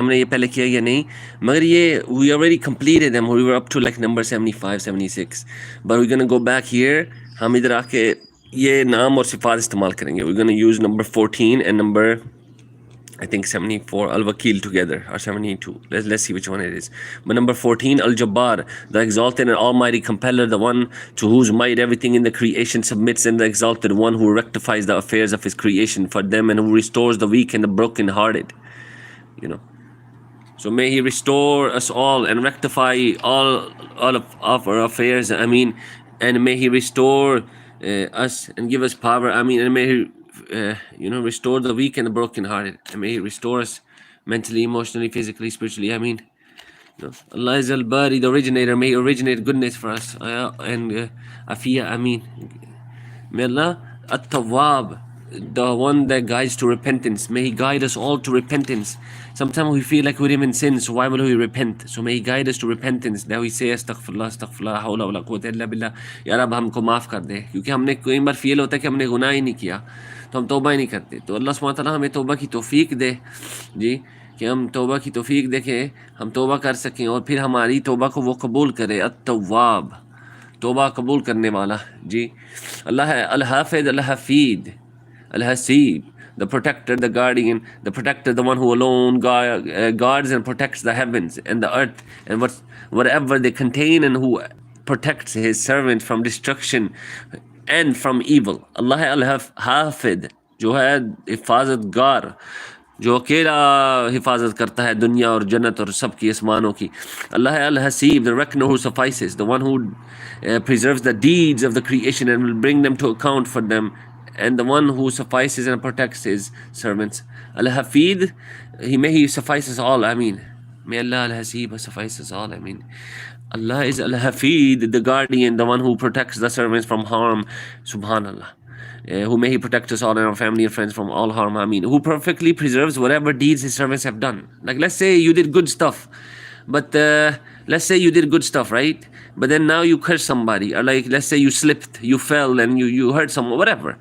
हमने ये पहले किया या नहीं, मगर ये we already completed them, we were up to like number 75 76, but we're gonna go back here. हम इधर आके ये नाम और सिफात इस्तेमाल करेंगे. We're gonna use number 14 and number I think 74 al-Wakil together, or 72. Let's see which one it is. But number 14, al-Jabbar, the exalted and almighty compeller, the one to whose might everything in the creation submits, and the exalted one who rectifies the affairs of his creation for them and who restores the weak and the broken-hearted. You know. So may he restore us all and rectify all of our affairs. I mean, and may he restore us and give us power. I mean, and may he restore the weak and the broken-hearted. And may he restore us mentally, emotionally, physically, spiritually. I mean, Allah is al-Bari, the originator. May he originate goodness for us. And Afia, I mean, may Allah at-Tawwab, the one that guides to repentance. May he guide us all to repentance. Sometimes we feel like we're in sin, so why will we repent? So may he guide us to repentance. That we say astaghfirullah, astaghfirullah, hawla wala quwwata illa billah. Ya Rab, हमको माफ कर दे, क्योंकि हमने कई बार feel होता है कि हमने गुनाह ही नहीं किया, तो हम तौबा ही नहीं करते. तो अल्लाह सुब्हानहू व तआला हमें तौबा की तौफीक दे जी, कि हम तौबा की तौफीक देखें, हम तौबा कर सकें और फिर हमारी तौबा को वो कबूल करे. अत-तव्वाब, तौबा कबूल करने वाला जी. अल्लाह है अल-हाफिज, अल-हफीद, Al-Hasib, the protector, the guardian, the protector, the one who alone guards and protects the heavens and the earth and whatever they contain, and who protects his servant from destruction and from evil. Allah है Al-Hafid, जो है हिफाजतगार, जो अकेला हिफाजत करता है दुनिया और जन्नत और सबकी आसमानों की. Allah है Al-Hasib, the reckoner who suffices, the one who preserves the deeds of the creation and will bring them to account for them, and the one who suffices and protects his servants. Al-Hafid, may he suffices all. I mean, may Allah Al-Hasib suffices all. I mean, Allah is Al-Hafid, the guardian, the one who protects the servants from harm. Subhanallah. Who may he protect us all and our family and friends from all harm. I mean, who perfectly preserves whatever deeds his servants have done. Like, let's say you did good stuff, but let's say you did good stuff, right? But then now you curse somebody, or like, let's say you slipped, you fell, and you hurt someone, whatever.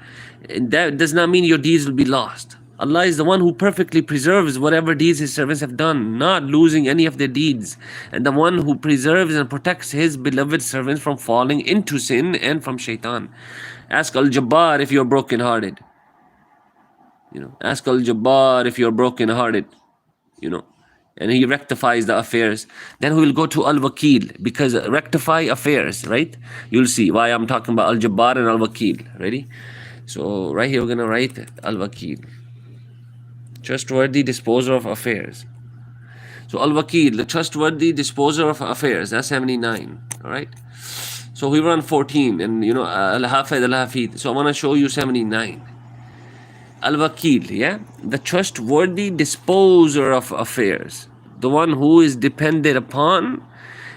That does not mean your deeds will be lost. Allah is the one who perfectly preserves whatever deeds his servants have done, not losing any of their deeds, and the one who preserves and protects his beloved servants from falling into sin and from shaitan. Ask Al-Jabbar if you're broken-hearted. Ask Al-Jabbar if you're broken-hearted. And he rectifies the affairs. Then we will go to Al-Wakil, because rectify affairs, right? You'll see why I'm talking about Al-Jabbar and Al-Wakil. Ready? So right here we're gonna write Al-Wakil, trustworthy disposer of affairs. So Al-Wakil, the trustworthy disposer of affairs. That's 79. All right. So we were on 14, and Al-Hafid, Al-Hafid. So I want to show you 79. Al-Wakil, yeah? The trustworthy disposer of affairs. The one who is depended upon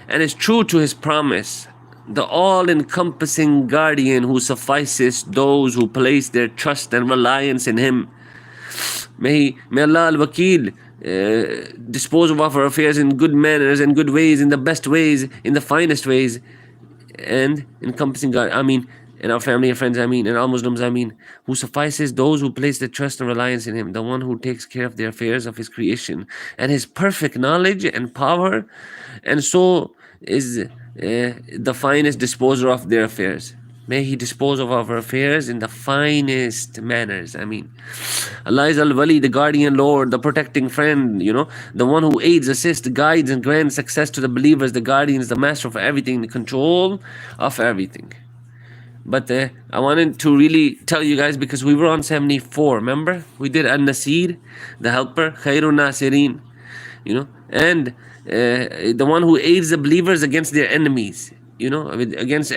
and is true to his promise. The all-encompassing guardian who suffices those who place their trust and reliance in him. May Allah Al-Wakil dispose of our affairs in good manners and good ways, in the best ways, in the finest ways, and encompassing God. I mean, and our family and friends, I mean, and all Muslims, I mean, who suffices those who place their trust and reliance in him, the one who takes care of the affairs of his creation and his perfect knowledge and power, and so is the finest disposer of their affairs. May he dispose of our affairs in the finest manners. I mean, Allah is Al-Wali, the guardian Lord, the protecting friend, the one who aids, assists, guides, and grants success to the believers. The guardian is the master of everything, the control of everything. But I wanted to really tell you guys, because we were on 74, remember? We did An-Nasir, the helper, Khairun Nasirin, and the one who aids the believers against their enemies, against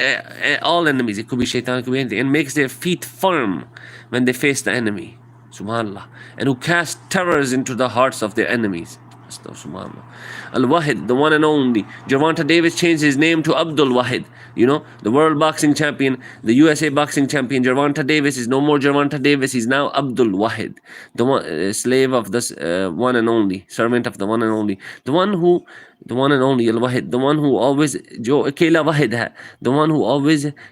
all enemies. It could be shaitan, it could be anything, and makes their feet firm when they face the enemy. Subhanallah. And who casts terrors into the hearts of their enemies. Subhanallah. Al-Wahid, the one and only. Gervonta Davis changed his name to Abdul Wahid. The world boxing champion, the USA boxing champion. Gervonta Davis is no more Gervonta Davis. He's now Abdul Wahid, the one, slave of this one and only, servant of the one and only, the one and only Al-Wahid, the one who always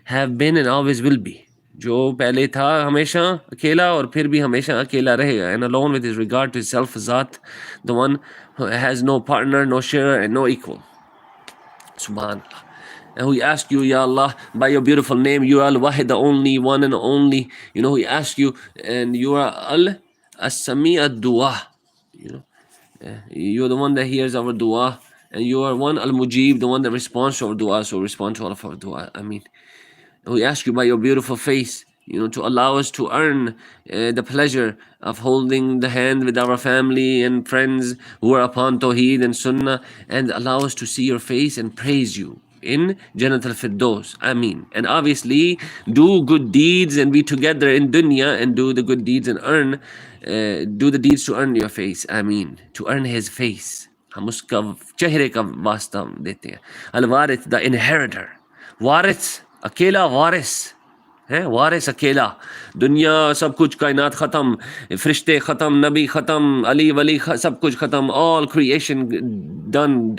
have been and always will be. जो पहले था हमेशा अकेला और फिर भी हमेशा अकेला रहेगा. And alone with his regard to his self Zat, the one who has no partner, no sharer, and no equal. Subhanallah. And we ask you, Ya Allah, by your beautiful name, you are Al-Wahid, the only one and only. You know, we ask you, and you are As-Sami ad-Dua. You know, you're the one that hears our dua, and you are one Al-Mujib, the one that responds to our dua. So respond to all of our dua. I mean, we ask you by your beautiful face, you know, to allow us to earn the pleasure of holding the hand with our family and friends who are upon Tawheed and Sunnah, and allow us to see your face and praise you in Jannat al-Firdaus. Ameen. And obviously, do good deeds and be together in dunya, and do the good deeds and earn, do the deeds to earn your face. Ameen. To earn his face. हम उसका चेहरे का वास्ता देते हैं. Al-Warith, the inheritor. वारिस, अकेला वारिस है, वारिस अकेला. दुनिया सब कुछ, कायनात ख़त्म, फरिश्ते ख़त्म, नबी ख़त्म, अली वली सब कुछ ख़त्म. All creation done,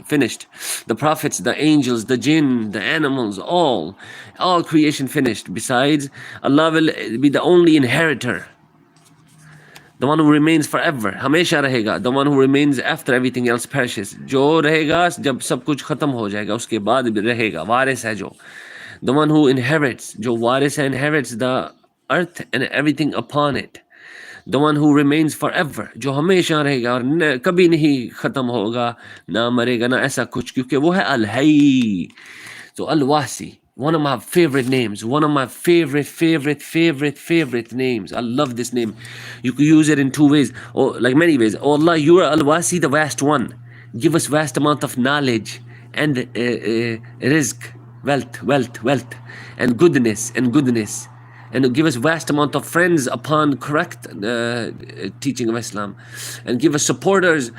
finished. The prophets, the angels, the jinn, the animals, all creation finished. Besides, Allah will be the only inheritor, the one who remains forever, हमेशा रहेगा. The one who remains after everything else perishes. जो रहेगा जब सब कुछ खत्म हो जाएगा उसके बाद भी रहेगा. वारिस है जो. The one who inherits, जो वारिस है, inherits the earth and everything upon it. The one who remains forever, जो हमेशा रहेगा और कभी नहीं खत्म होगा, ना मरेगा, ना ऐसा कुछ, क्योंकि वो है Al-Hayy. So Al-Wasi, one of my favorite names, one of my favorite names. I love this name. You could use it in two ways, or like many ways. Oh Allah, you are Al-Wasi, the vast one. Give us vast amount of knowledge and rizq, wealth, and goodness, and give us vast amount of friends upon correct teaching of Islam, and give us supporters,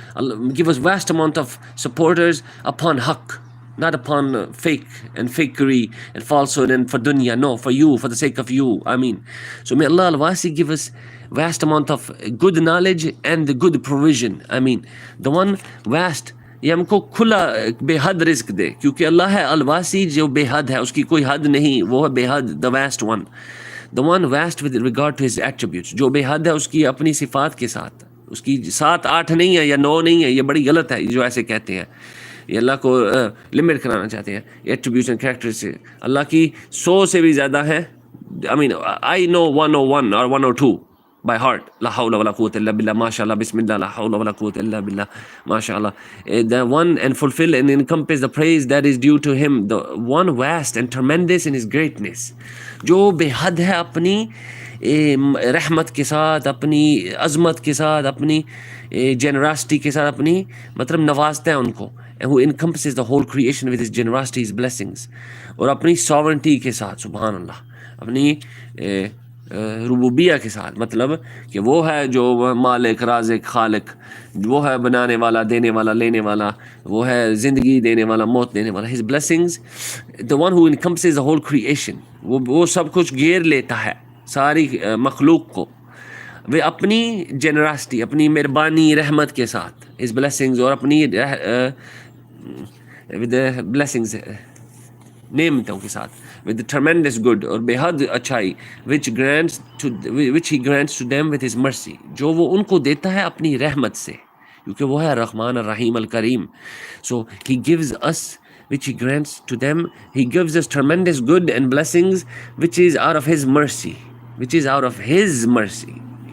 give us vast amount of supporters upon haqq, not upon fake and fakery and falsehood and for dunya. No, for you, for the sake of you. I mean, so may Allah Al-Wasi give us vast amount of good knowledge and the good provision. I mean, the one vast, ये हमको खुला बेहद risk they, क्योंकि अल्लाह है अल-वासी, जो बेहद है, उसकी कोई हद नहीं, वो है बेहद, the vast one. The one vast with regard to his attributes, जो बेहद है उसकी अपनी सिफात के साथ. उसकी 7, 8 नहीं है या 9 नहीं है, ये बड़ी गलत है जो ऐसे कहते हैं. ये अल्लाह को लिमिट कराना चाहते हैं एट्रीब्यूट्स एंड कैरेक्टर से. अल्लाह की 100 से भी ज़्यादा है. I mean, I know 101 or 102 by heart. La hawla wa la quwwata illa billah, mashallah, bismillah, la hawla wa la quwwata illa billah, mashallah. The one and fulfill and encompass the praise that is due to him, the one vast and tremendous in his greatness, जो बेहद है अपनी रहमत के साथ, अपनी अज़मत के साथ, अपनी generosity के साथ, अपनी मतलब नवाजता है उनको, and who encompasses the whole creation with his generosity, his blessings, और अपनी sovereignty के साथ, सुभान अल्लाह, अपनी रुबूबिया के साथ, मतलब कि वो है जो मालिक, राज़िक, खालिक, वो है बनाने वाला, देने वाला, लेने वाला, वो है ज़िंदगी देने वाला, मौत देने वाला. His blessings, the one who encompasses the whole creation, वो सब कुछ घेर लेता है, सारी मखलूक को, वे अपनी generosity, अपनी मेहरबानी, रहमत के साथ, his blessings, और अपनी with the blessings, नेमतों के साथ, with the tremendous good, और बेहद अच्छाई, which he grants to them with his mercy, जो वो उनको देता है अपनी रहमत से, क्योंकि वो है Rahman ar-Rahim al-Karim. So he gives us, which he grants to them, he gives us tremendous good and blessings, which is out of his mercy,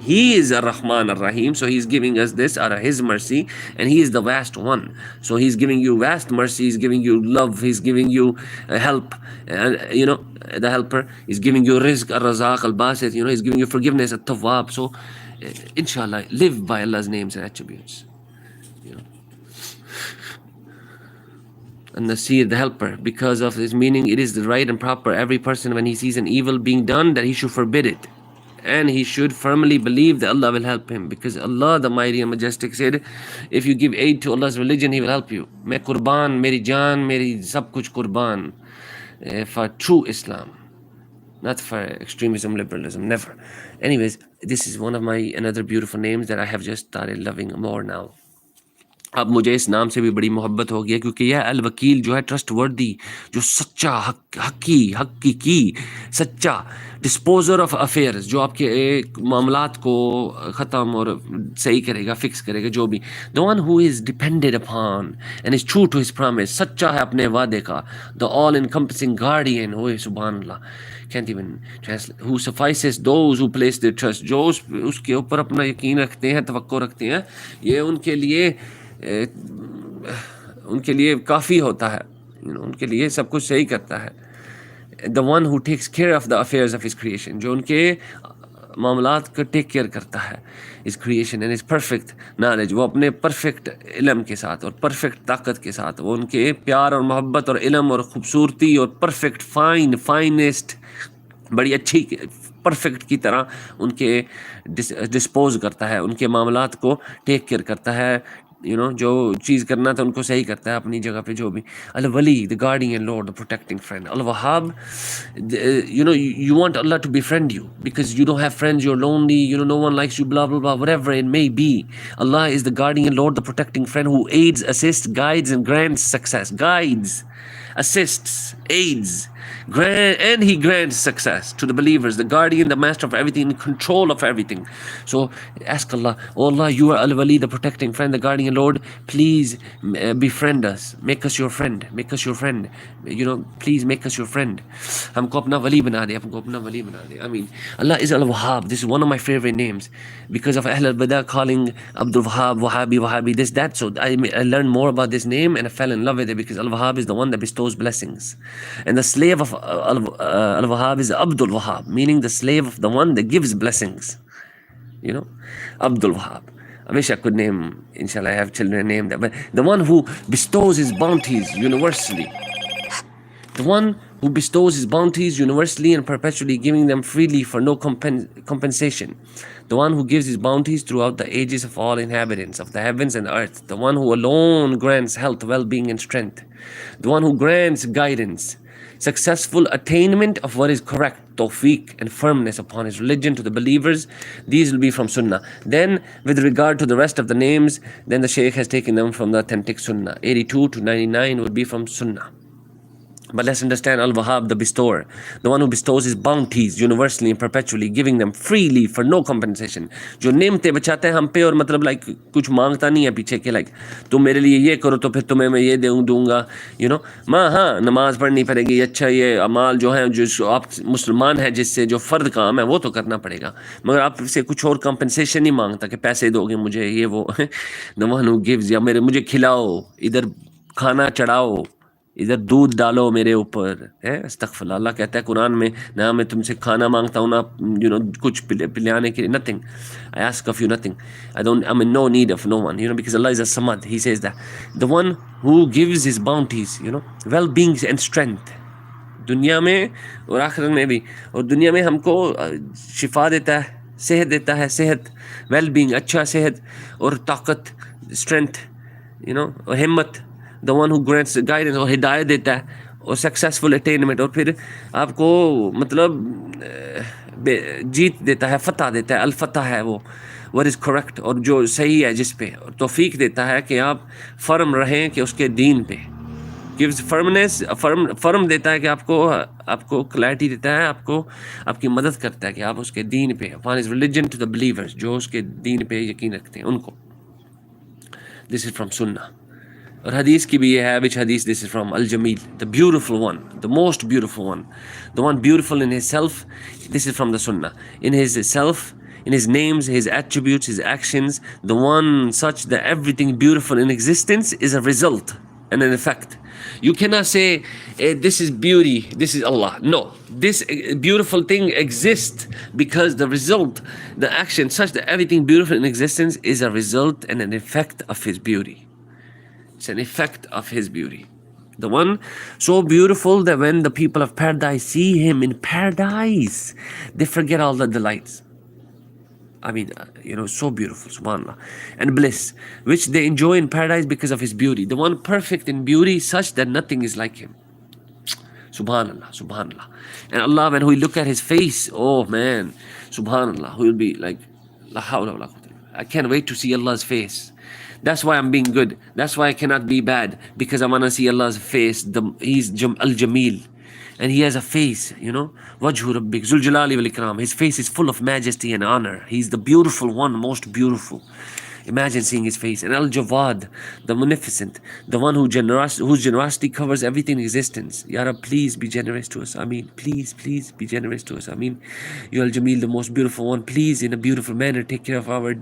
He is ar-Rahman ar-Rahim, so he's giving us this out of his mercy, and he is the vast one. So he's giving you vast mercy, he's giving you love, he's giving you help, you know, the helper, he's giving you rizq, ar-Razaq, al-Basit, you know, he's giving you forgiveness, at-Tawwab. So inshallah, live by Allah's names and attributes, you know. And Nasir, the helper, because of his meaning, it is the right and proper every person when he sees an evil being done that he should forbid it, and he should firmly believe that Allah will help him, because Allah the mighty and majestic said, if you give aid to Allah's religion, he will help you. Main qurban, meri jaan, meri sab kuch qurban for true Islam, not for extremism, liberalism, never. Anyways, this is one of my another beautiful names that I have just started loving more now. अब मुझे इस नाम से भी बड़ी मोहब्बत हो गई है, क्योंकि यह अल वकील जो है ट्रस्ट वर्दी, जो सच्चा हकीकी सच्चा डिस्पोजर ऑफ अफेयर्स, जो आपके मामलात को ख़त्म और सही करेगा, फिक्स करेगा जो भी। The one who is depended upon and is true to his promise, सच्चा है अपने वादे का। द ऑल इनकम्पसिंग गार्डियन, हो सुभान अल्लाह, can't even translate, who suffices those who place their trust, जो उसके ऊपर अपना यकीन रखते हैं, तवक्को रखते हैं, ये उनके लिए काफ़ी होता है, उनके लिए सब कुछ सही करता है। The one who takes care of the affairs of his creation, जो उनके मामलात को टेक केयर करता है, इस creation and is perfect knowledge, वो अपने परफेक्ट इल्म के साथ और परफेक्ट ताकत के साथ, वो उनके प्यार और मोहब्बत और इल्म और ख़ूबसूरती और परफेक्ट फाइनेस्ट, बड़ी अच्छी परफेक्ट की तरह उनके डिस्पोज करता है, उनके मामलात को टेक केयर करता है, जो चीज़ करना था उनको सही करता है अपनी जगह पे। जो भी अल वली, the guardian lord, the protecting friend, अल वहाब, you want Allah to befriend you because you don't have friends, you're lonely, no one likes you, blah blah blah, whatever it may be. Allah is the guardian lord, the protecting friend, who aids, assists, guides and grants success. Guides, assists, aids, and he grants success to the believers, the guardian, the master of everything, in control of everything. So ask Allah, oh Allah, you are al-wali, the protecting friend, the guardian lord, please befriend us, make us your friend, please make us your friend. हमको अपना वली बना दे, हमको अपना वली बना दे. I mean, Allah is al-Wahhab. This is one of my favorite names because of Ahl al-Bada calling Abdul Wahhab, Wahhabi, this, that. So I learned more about this name and I fell in love with it because al-Wahhab is the one that bestows blessings. And the slave of al-Wahhab is Abdul Wahhab, meaning the slave of the one that gives blessings. Abdul Wahhab. I wish I could name, inshallah, I have children name that, but the one who bestows his bounties universally. The one who bestows his bounties universally and perpetually, giving them freely for no compensation. The one who gives his bounties throughout the ages of all inhabitants of the heavens and earth. The one who alone grants health, well-being and strength. The one who grants guidance, successful attainment of what is correct, tawfiq and firmness upon his religion to the believers. These will be from Sunnah. Then with regard to the rest of the names, then the Shaykh has taken them from the authentic Sunnah. 82 to 99 would be from Sunnah. But let's understand Al-Wahhab, the bestower, the one who bestows his bounties universally and perpetually, giving them freely for no compensation. जो नेमते बचाते हैं हम पे और मतलब like कुछ मांगता नहीं है पीछे के like तुम मेरे लिए ये करो तो फिर तुम्हें मैं ये दूंगा, माँ हाँ नमाज पढ़नी पड़ेगी, अच्छा ये अमाल जो है जो आप मुसलमान हैं जिससे जो फ़र्द काम है वो तो करना पड़ेगा, मगर आपसे कुछ और compensation नहीं मांगता कि पैसे दोगे मुझे ये वो. The one who gives, या मुझे खिलाओ, इधर खाना चढ़ाओ, इधर दूध डालो मेरे ऊपर है. अस्तगफिरुल्लाह, अल्लाह कहता है कुरान में, ना मैं तुमसे खाना मांगता हूँ ना कुछ पिलाने के लिए, nothing. I ask of you nothing. I'm in no need of no one, because Allah is a samad. He says that the one who gives his bounties, well-being and strength, दुनिया में और आखिरत में भी. और दुनिया में हमको शिफा देता है, सेहत देता है, सेहत, well-being, अच्छा सेहत और ताकत, strength, और हिम्मत. The one who grants guidance और हिदायत देता है और successful attainment, और फिर आपको मतलब जीत देता है, फतह देता है. अल-फतह है वो, what is correct, और जो सही है जिस पे, और तौफीक देता है कि आप फर्म रहें कि उसके दीन पे. gives firmness, फर्म देता है कि आपको clarity देता है, आपको आपकी मदद करता है कि आप उसके दीन पे, upon his religion to the believers, जो उसके दीन पे यकीन रखते हैं उनको. This is from Sunnah. और हदीस की भी ये है, which hadith this is from? Al-Jamil, the beautiful one, the most beautiful one, the one beautiful in his self. This is from the Sunnah. In his self, in his names, his attributes, his actions, the one such that everything beautiful in existence is a result and an effect. You cannot say this is beauty, this is Allah. No, this beautiful thing exists because the result, the action such that everything beautiful in existence is a result and an effect of his beauty. It's an effect of his beauty. The one so beautiful that when the people of paradise see him in paradise, they forget all the delights. I mean, so beautiful, subhanAllah. And bliss, which they enjoy in paradise because of his beauty. The one perfect in beauty, such that nothing is like him. Subhanallah, subhanallah. And Allah, when we look at his face, oh man, subhanallah, we will be like, la hawla wa la quwwata. I can't wait to see Allah's face. That's why I'm being good. That's why I cannot be bad, because I want to see Allah's face. He's Al-Jamil. And he has a face, Wajhu Rabbik, Zul Jalali wal Ikram. His face is full of majesty and honor. He's the beautiful one, most beautiful. Imagine seeing his face. And Al-Jawad, the munificent, the one whose generosity covers everything in existence. Ya Rab, please be generous to us. Ameen. Please, please be generous to us. Ameen. You Al-Jamil, the most beautiful one. Please, in a beautiful manner, take care of our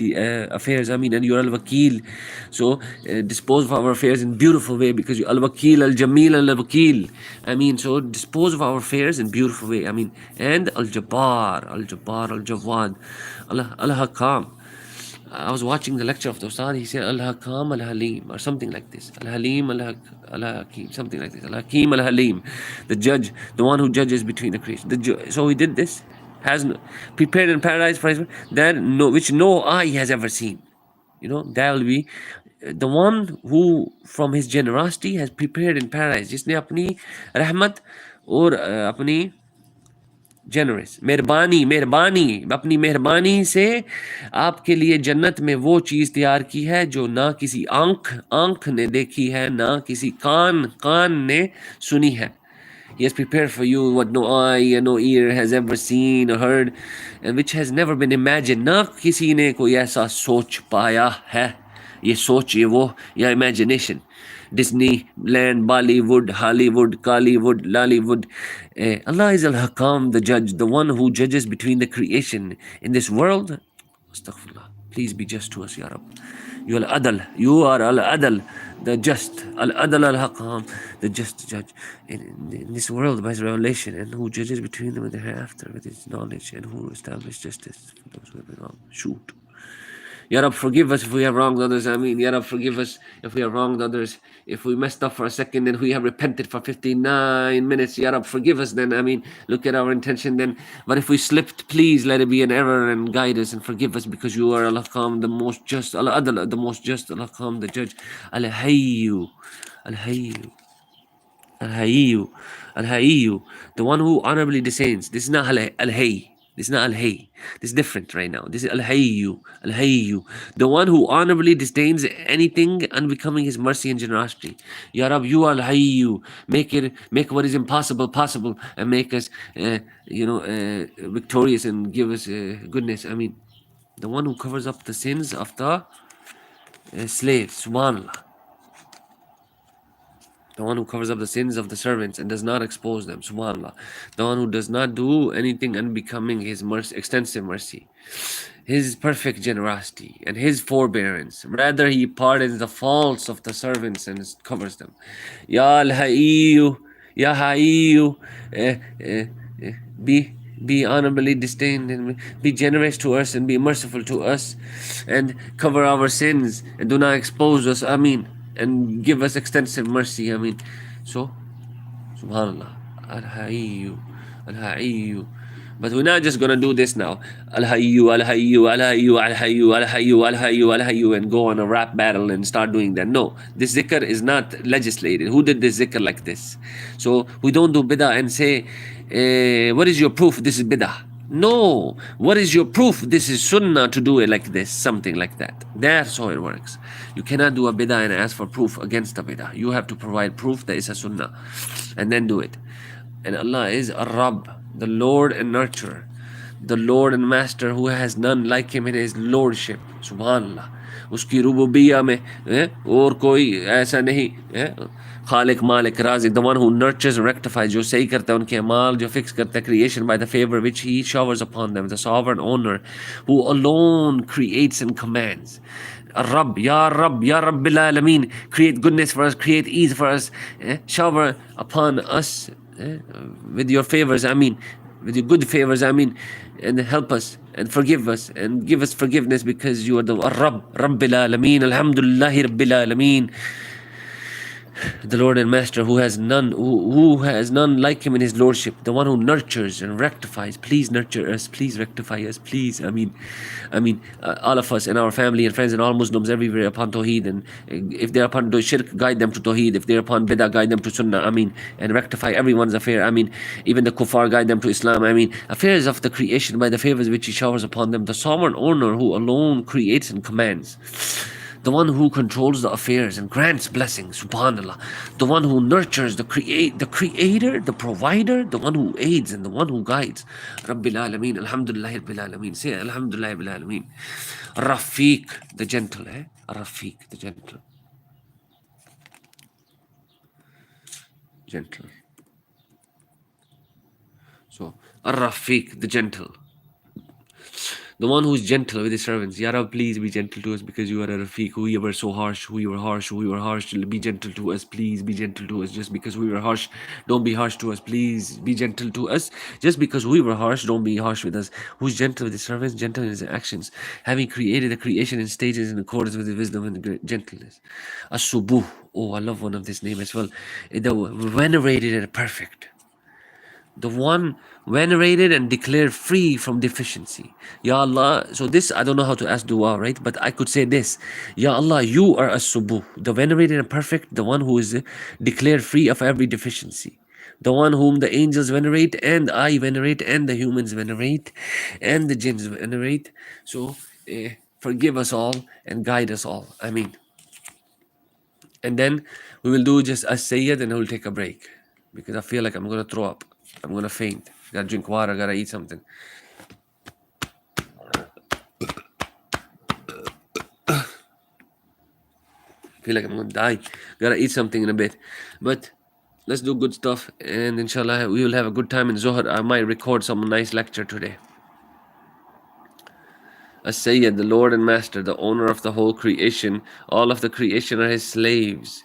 affairs. Ameen. And you Al-Wakil. So, dispose of our affairs in a beautiful way, because you Al-Wakil, Al-Jamil, Al-Wakil. Ameen. So, dispose of our affairs in a beautiful way. Ameen. And Al-Jabbar, Al-Jawad, Al-Hakam. I was watching the lecture of the Ustad. He said Al-Hakam Al-Halim, or something like this. Al-Halim Al-Hakim, something like this. Al-Hakim Al-Halim, the judge, the one who judges between the creation. So he did this, has prepared in paradise for his, which no eye has ever seen. That will be the one who from his generosity has prepared in paradise. जिसने अपनी रहमत और अपनी generous मेहरबानी अपनी मेहरबानी से आपके लिए जन्नत में वो चीज़ तैयार की है जो ना किसी आंख ने देखी है, ना किसी कान ने सुनी है. He has prepared for you what no eye and no ear has ever seen or heard, and which has never been imagined. ना किसी ने कोई ऐसा सोच पाया है. ये सोच, ये वो, या imagination. Disneyland, Bollywood, Hollywood, Collywood, Lollywood. Allah is Al-Hakam, the judge, the one who judges between the creation in this world. Astaghfirullah. Please be just to us, Ya Rab. You are Al-Adal. You are Al-Adal, the just. Al-Adal Al-Hakam, the just judge in this world by his revelation, and who judges between them in the hereafter with his knowledge, and who establishes justice for those who have been wrong. Shoot. Ya Rab, forgive us if we have wronged others. Ameen. Ya Rab, forgive us if we have wronged others. If we messed up for a second and we have repented for 59 minutes, Ya Rab, forgive us then. Ameen. Look at our intention then. But if we slipped, please let it be an error and guide us and forgive us, because you are Al-Hakam, the most just, Al-Adal, the most just, Al-Hakam, the judge. Al-Hayyu, Al-Hayyu. Al-Hayyu, Al-Hayyu, the one who honorably descends. This is not Al-Hay. This is not Al-Hay. This is different right now. This is Al-Hayyu, Al-Hayyu, the one who honorably disdains anything unbecoming his mercy and generosity. Ya Rab, you are Al-Hayyu. Make what is impossible possible, and make us, victorious, and give us goodness. I mean, the one who covers up the sins of the slaves. Subhanallah. The one who covers up the sins of the servants and does not expose them. Subhanallah. The one who does not do anything unbecoming his mercy, extensive mercy, his perfect generosity, and his forbearance. Rather, he pardons the faults of the servants and covers them. Ya Al-Hayyu, Ya Hayyu, be honorably disdained, and be generous to us, and be merciful to us, and cover our sins, and do not expose us. Ameen. And give us extensive mercy. I mean, so, subhanallah, Al-Hayyu, Al-Hayyu. But we're not just gonna do this now, Al-Hayyu, Al-Hayyu, Al-Hayyu, Al-Hayyu, Al-Hayyu, Al-Hayyu, Al-Hayyu, and go on a rap battle and start doing that. No, this zikr is not legislated. Who did this zikr like this? So we don't do bid'ah and say, what is your proof this is bid'ah? No, what is your proof this is sunnah to do it like this? Something like that. That's how it works. You cannot do a bid'ah and ask for proof against a bid'ah. You have to provide proof that it's a sunnah, and then do it. And Allah is Ar-Rabb, the Lord and nurturer, the Lord and master who has none like him in his lordship. Subhanallah. Uski rububiyyah mein aur koi aisa nahi. Khalik, Malik, Razik, the one who nurtures and rectifies, jo sahi karta hai unke amal, jo fix karta hai creation by the favor which he showers upon them, the sovereign owner who alone creates and commands. Rabb, Ya Rabbil Alameen, create goodness for us, create ease for us, shower upon us with your favors, with your good favors, and help us and forgive us and give us forgiveness, because you are the Rabb, Rabbil Alameen, Alhamdulillahi Rabbil Alameen, the Lord and Master who has none like him in his lordship, the one who nurtures and rectifies. Please nurture us, please rectify us, please. All of us and our family and friends and all Muslims everywhere upon Tawheed, and if they're upon Shirk, guide them to Tawheed. If they're upon Bid'ah, guide them to Sunnah. And rectify everyone's affair. Even the Kuffar, guide them to Islam. Affairs of the creation by the favors which he showers upon them, the sovereign owner who alone creates and commands. the one who controls the affairs and grants blessings, subhanallah, the one who nurtures, the creator, the provider, the one who aids and the one who guides. Rabbil Alameen, Alhamdulillah Rabbil Alameen. Say Alhamdulillah Rabbil Alameen. Rafiq, the gentle, Rafiq, the gentle. Gentle. So, Rafiq, the gentle. The one who is gentle with his servants. Ya Rab, please be gentle to us because you are a Rafiq. We were so harsh, we were harsh, we were harsh. Be gentle to us, please be gentle to us. Just because we were harsh, don't be harsh to us, please be gentle to us. Just because we were harsh, don't be harsh with us. Who is gentle with his servants, gentle in his actions, having created the creation in stages in accordance with the wisdom and the gentleness. As-Subuh. Oh, I love one of this name as well. The venerated and perfect. The one venerated and declared free from deficiency. Ya Allah, so this, I don't know how to ask dua, right? But I could say this. Ya Allah, you are as-Subuh, the venerated and perfect, the one who is declared free of every deficiency. The one whom the angels venerate, and I venerate, and the humans venerate, and the jinns venerate. So, forgive us all and guide us all. Ameen. And then we will do just a Sayyid and I will take a break. Because I feel like I'm going to throw up. I'm going to faint. Gotta drink water, gotta eat something. Feel like I'm going to die. Gotta eat something in a bit. But let's do good stuff. And inshallah, we will have a good time in Zohar. I might record some nice lecture today. As-Sayyid, the Lord and Master, the owner of the whole creation. All of the creation are his slaves.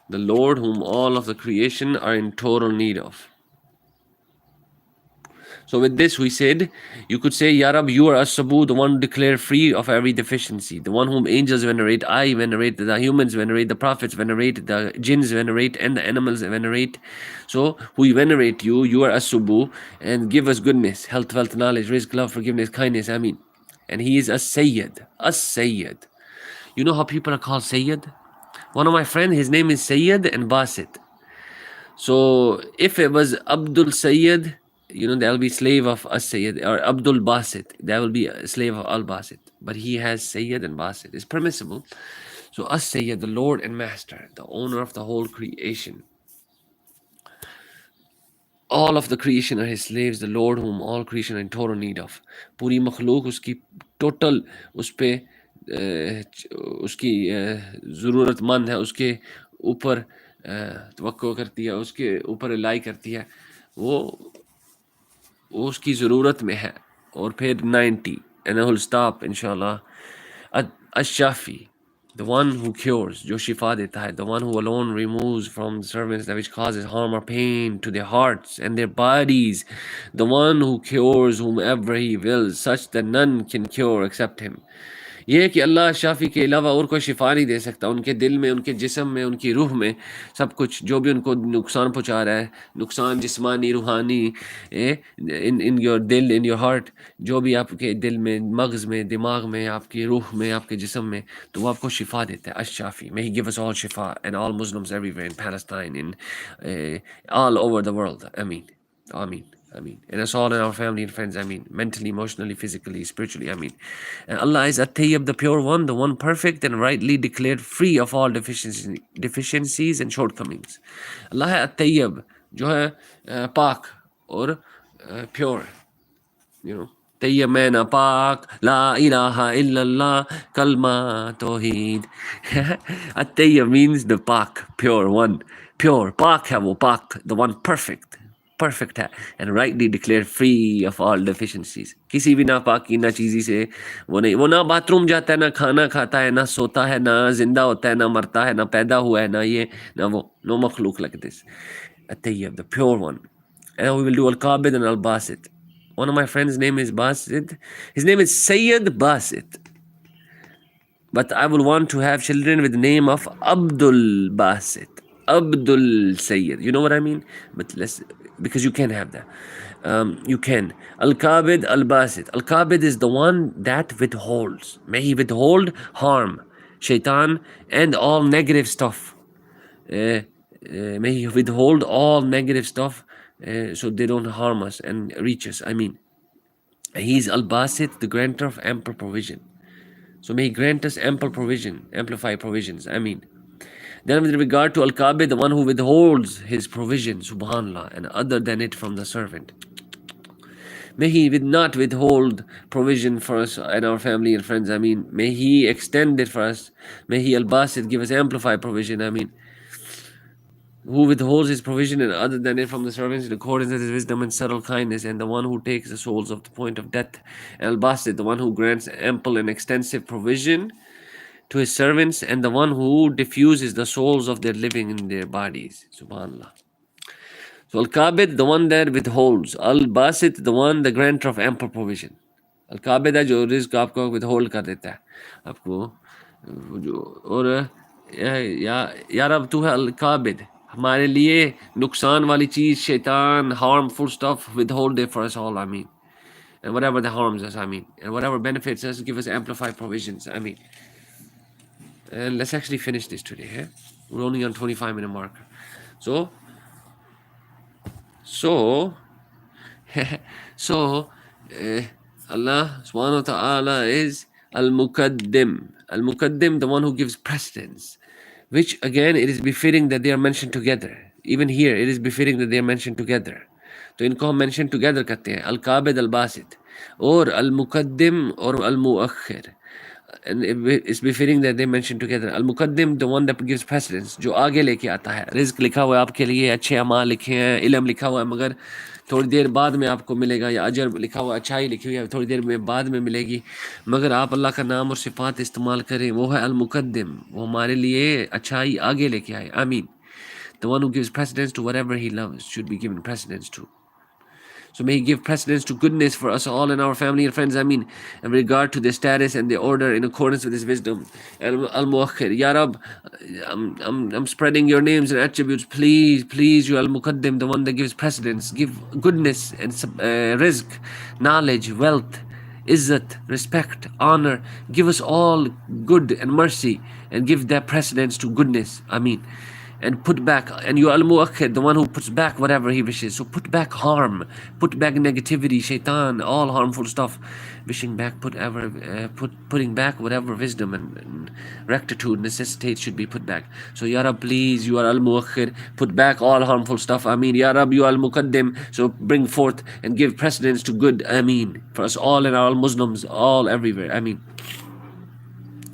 The Lord whom all of the creation are in total need of. So with this we said, you could say, Ya Rab, you are as-Subuh, the one declared free of every deficiency, the one whom angels venerate, I venerate, the humans venerate, the prophets venerate, the jinns venerate, and the animals venerate. So we venerate you, you are as-Subuh, and give us goodness, health, wealth, knowledge, rizq, love, forgiveness, kindness, Ameen. And he is as-Sayyid, as-Sayyid. You know how people are called Sayyid? One of my friends, his name is Sayyid and Basit. So if it was Abdul Sayyid, you know, there'll be slave of As-Sayyid, or Abdul Basit, there will be a slave of Al-Basit. But he has Sayyid and Basit. It's permissible. So As-Sayyid, the Lord and Master, the owner of the whole creation. All of the creation are his slaves, the Lord whom all creation are in total need of. Puri makhluk uski total uspe उसकी ज़रूरतमंद है, उसके ऊपर तवक्को करती है, उसके ऊपर rely करती है, वो उसकी ज़रूरत में है. और फिर 90 and I will stop inshallah. Ash-Shafi, the one who cures, जो शिफा देता है, the one who alone removes from the servants that which causes harm or pain to their hearts and their bodies, the one who cures whomever he wills, such that none can cure except him. ये है कि अल्लाह शाफ़ी के अलावा और कोई शिफा नहीं दे सकता. उनके दिल में, उनके जिस्म में, उनकी रूह में, सब कुछ जो भी उनको नुकसान पहुँचा रहा है, नुकसान जिस्मानी, रूहानी, इन योर दिल, इन योर हार्ट, जो भी आपके दिल में, मगज़ में, दिमाग में, आपकी रूह में, आपके जिस्म में, तो वो आपको शिफा देता है. अश-शाफ़ी, may he give us all shifa and all Muslims everywhere in Palestine, in all over the world. Ameen. Ameen. Ameen. And us all and our family and friends, Ameen. Mentally, emotionally, physically, spiritually, Ameen. And Allah is At-Tayyib, the pure one, the one perfect and rightly declared free of all deficiencies and shortcomings. Allah है At-Tayyib, जो है पाक और pure. You know, Tayyib maina पाक, La ilaha illallah, kalma tawheed. At-Tayyib means the पाक, pure one. Pure, पाक है वो, पाक, the one perfect. Perfect है and rightly declared free of all deficiencies. किसी भी नापाकी ना चीज़ी से वो नहीं, वो ना बाथरूम जाता है, ना खाना खाता है, ना सोता है, ना जिंदा होता है, ना मरता है, ना पैदा हुआ है, ना ये ना वो. No makhluk like this. At-Tayyib, the pure one. And we will do Al-Qabid and Al-Basit. One of my friends' name is Basit. His name is Sayyid Basit. But I will want to have children with the name of Abdul Basit. Abdul Sayyid. You know what I mean? But let's, because you can have that. You can. Al-Qabid, Al-Basit. Al-Qabid is the one that withholds. May he withhold harm, shaitan, and all negative stuff. May he withhold all negative stuff so they don't harm us and reach us. I mean, he is Al-Basit, the grantor of ample provision. So may He grant us ample provision, amplify provisions. Ameen. Then with regard to Al-Qabid, the one who withholds his provision, subhanAllah, and other than it from the servant. May He not withhold provision for us and our family and friends. Ameen. May He extend it for us. May He Al-Basit give us amplify provision. Ameen. Who withholds his provision and other than it from the servants in accordance with his wisdom and subtle kindness, and the one who takes the souls of the point of death. Al-Basit, the one who grants ample and extensive provision to his servants, and the one who diffuses the souls of their living in their bodies. Subhanallah. So Al-Qabid, the one that withholds. Al-Basit, the one, the grantor of ample provision. Al-Qabid है जो risk आपको withhold कर देता है आपको जो और यार अब तू है Al-Qabid हमारे लिए नुकसान वाली चीज शैतान harmful stuff withhold it for us all. I mean, and whatever that harms us, I mean, and whatever benefits us, give us amplified provisions. I mean, and let's actually finish this today. Eh? We're only on 25-minute marker. So so Allah subhanahu wa ta'ala is Al-Muqaddim. Al-Muqaddim, the one who gives precedence, which again it is befitting that they are mentioned together. Even here it is befitting that they are mentioned together. तो इनको हम mention together करते हैं Al-Qabid Al-Basit और Al-Muqaddim और Al-Muakhir. And it's befitting that they mention together. Al-Muqaddim, the one that gives precedence, जो आगे लेके आता है. रिज़्क लिखा हुआ है आपके लिए, अच्छे अमाल लिखे हैं, इल्म लिखा हुआ है, मगर थोड़ी देर बाद में आपको मिलेगा, या अजर लिखा हुआ, अच्छाई लिखी हुई है, थोड़ी देर में बाद में मिलेगी, मगर आप अल्लाह का नाम और सिफात इस्तेमाल करें, वो है अल-मुक़द्दिम, वो हमारे लिए अच्छाई आगे लेके आए. आमीन. The one who gives precedence to whatever he loves should be given precedence to. So may He give precedence to goodness for us all and our family and friends. Ameen. In regard to the status and the order in accordance with His wisdom. Al-Muakhir. Ya Rab, I'm spreading your names and attributes. Please, please, you Al-Muqaddim, the one that gives precedence. Give goodness and rizq, knowledge, wealth, izzat, respect, honor. Give us all good and mercy, and give that precedence to goodness. Ameen. And put back, and you al-muakhir, the one who puts back whatever he wishes. So put back harm, put back negativity, shaitan, all harmful stuff, wishing back, putting back whatever wisdom and rectitude necessitates should be put back. So Ya Rab, please, you are al-muakhir, put back all harmful stuff. Ameen. Ya Rab, you are al-muqaddim, so bring forth and give precedence to good. Ameen. For us all and all Muslims, all everywhere. Ameen.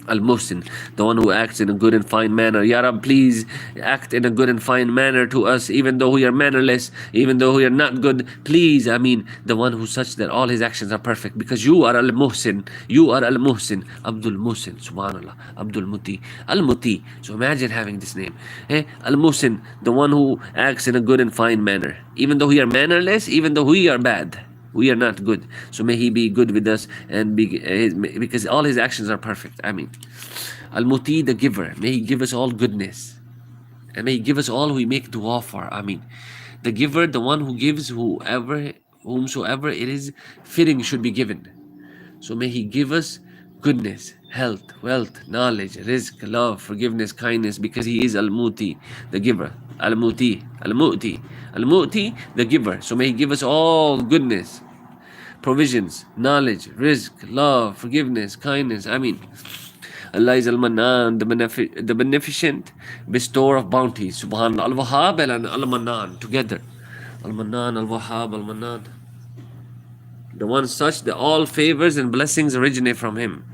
Al-Muhsin, the one who acts in a good and fine manner. Ya Rab, please act in a good and fine manner to us, even though we are mannerless, even though we are not good. Please, Ameen, the one who such that all his actions are perfect, because you are Al-Muhsin, you are Al-Muhsin, Abdul Muhsin, subhanallah, Abdul Muti, Al-Muti. So imagine having this name. Al-Muhsin, the one who acts in a good and fine manner, even though we are mannerless, even though we are bad. We are not good. So may He be good with us, and because all His actions are perfect. I mean, Al-Muti, the giver. May He give us all goodness, and may He give us all who we make dua for. I mean, the giver, the one who gives whomsoever it is fitting should be given. So may He give us goodness, health, wealth, knowledge, rizq, love, forgiveness, kindness, because He is Al-Muti, the giver. Al-Muti, Al-Mu'ti, Al-Mu'ti, the giver. So may He give us all goodness, provisions, knowledge, rizq, love, forgiveness, kindness. I mean, Allah is Al-Mannan, the beneficent bestower of bounties. Subhanallah. Al-Wahhab and Al-Mannan together. Al-Mannan, Al-Wahhab, Al-Mannan. The one such that all favors and blessings originate from Him.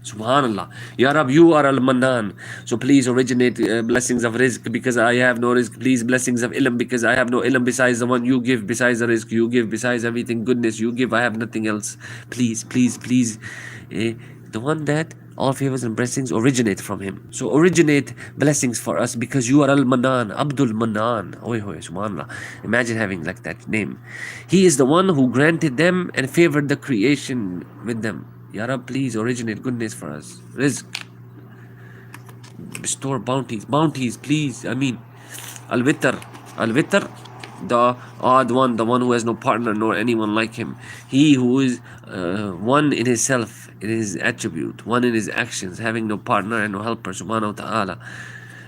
Subhanallah. Ya Rab, you are Al-Mannan. So please originate blessings of rizq, because I have no rizq. Please blessings of ilm, because I have no ilm besides the one you give, besides the rizq you give, besides everything goodness you give. I have nothing else. Please, please, please. The one that all favors and blessings originate from Him. So originate blessings for us, because you are Al-Mannan, Abdul Mannan. Oy hoy, subhanallah. Imagine having like that name. He is the one who granted them and favored the creation with them. Ya Rab, please originate goodness for us. Rizq. Bestow bounties, please. I mean, Al-Witr, the odd one, the one who has no partner nor anyone like him. He who is one in his self, in his attribute, one in his actions, having no partner and no helper, subhanahu wa ta'ala.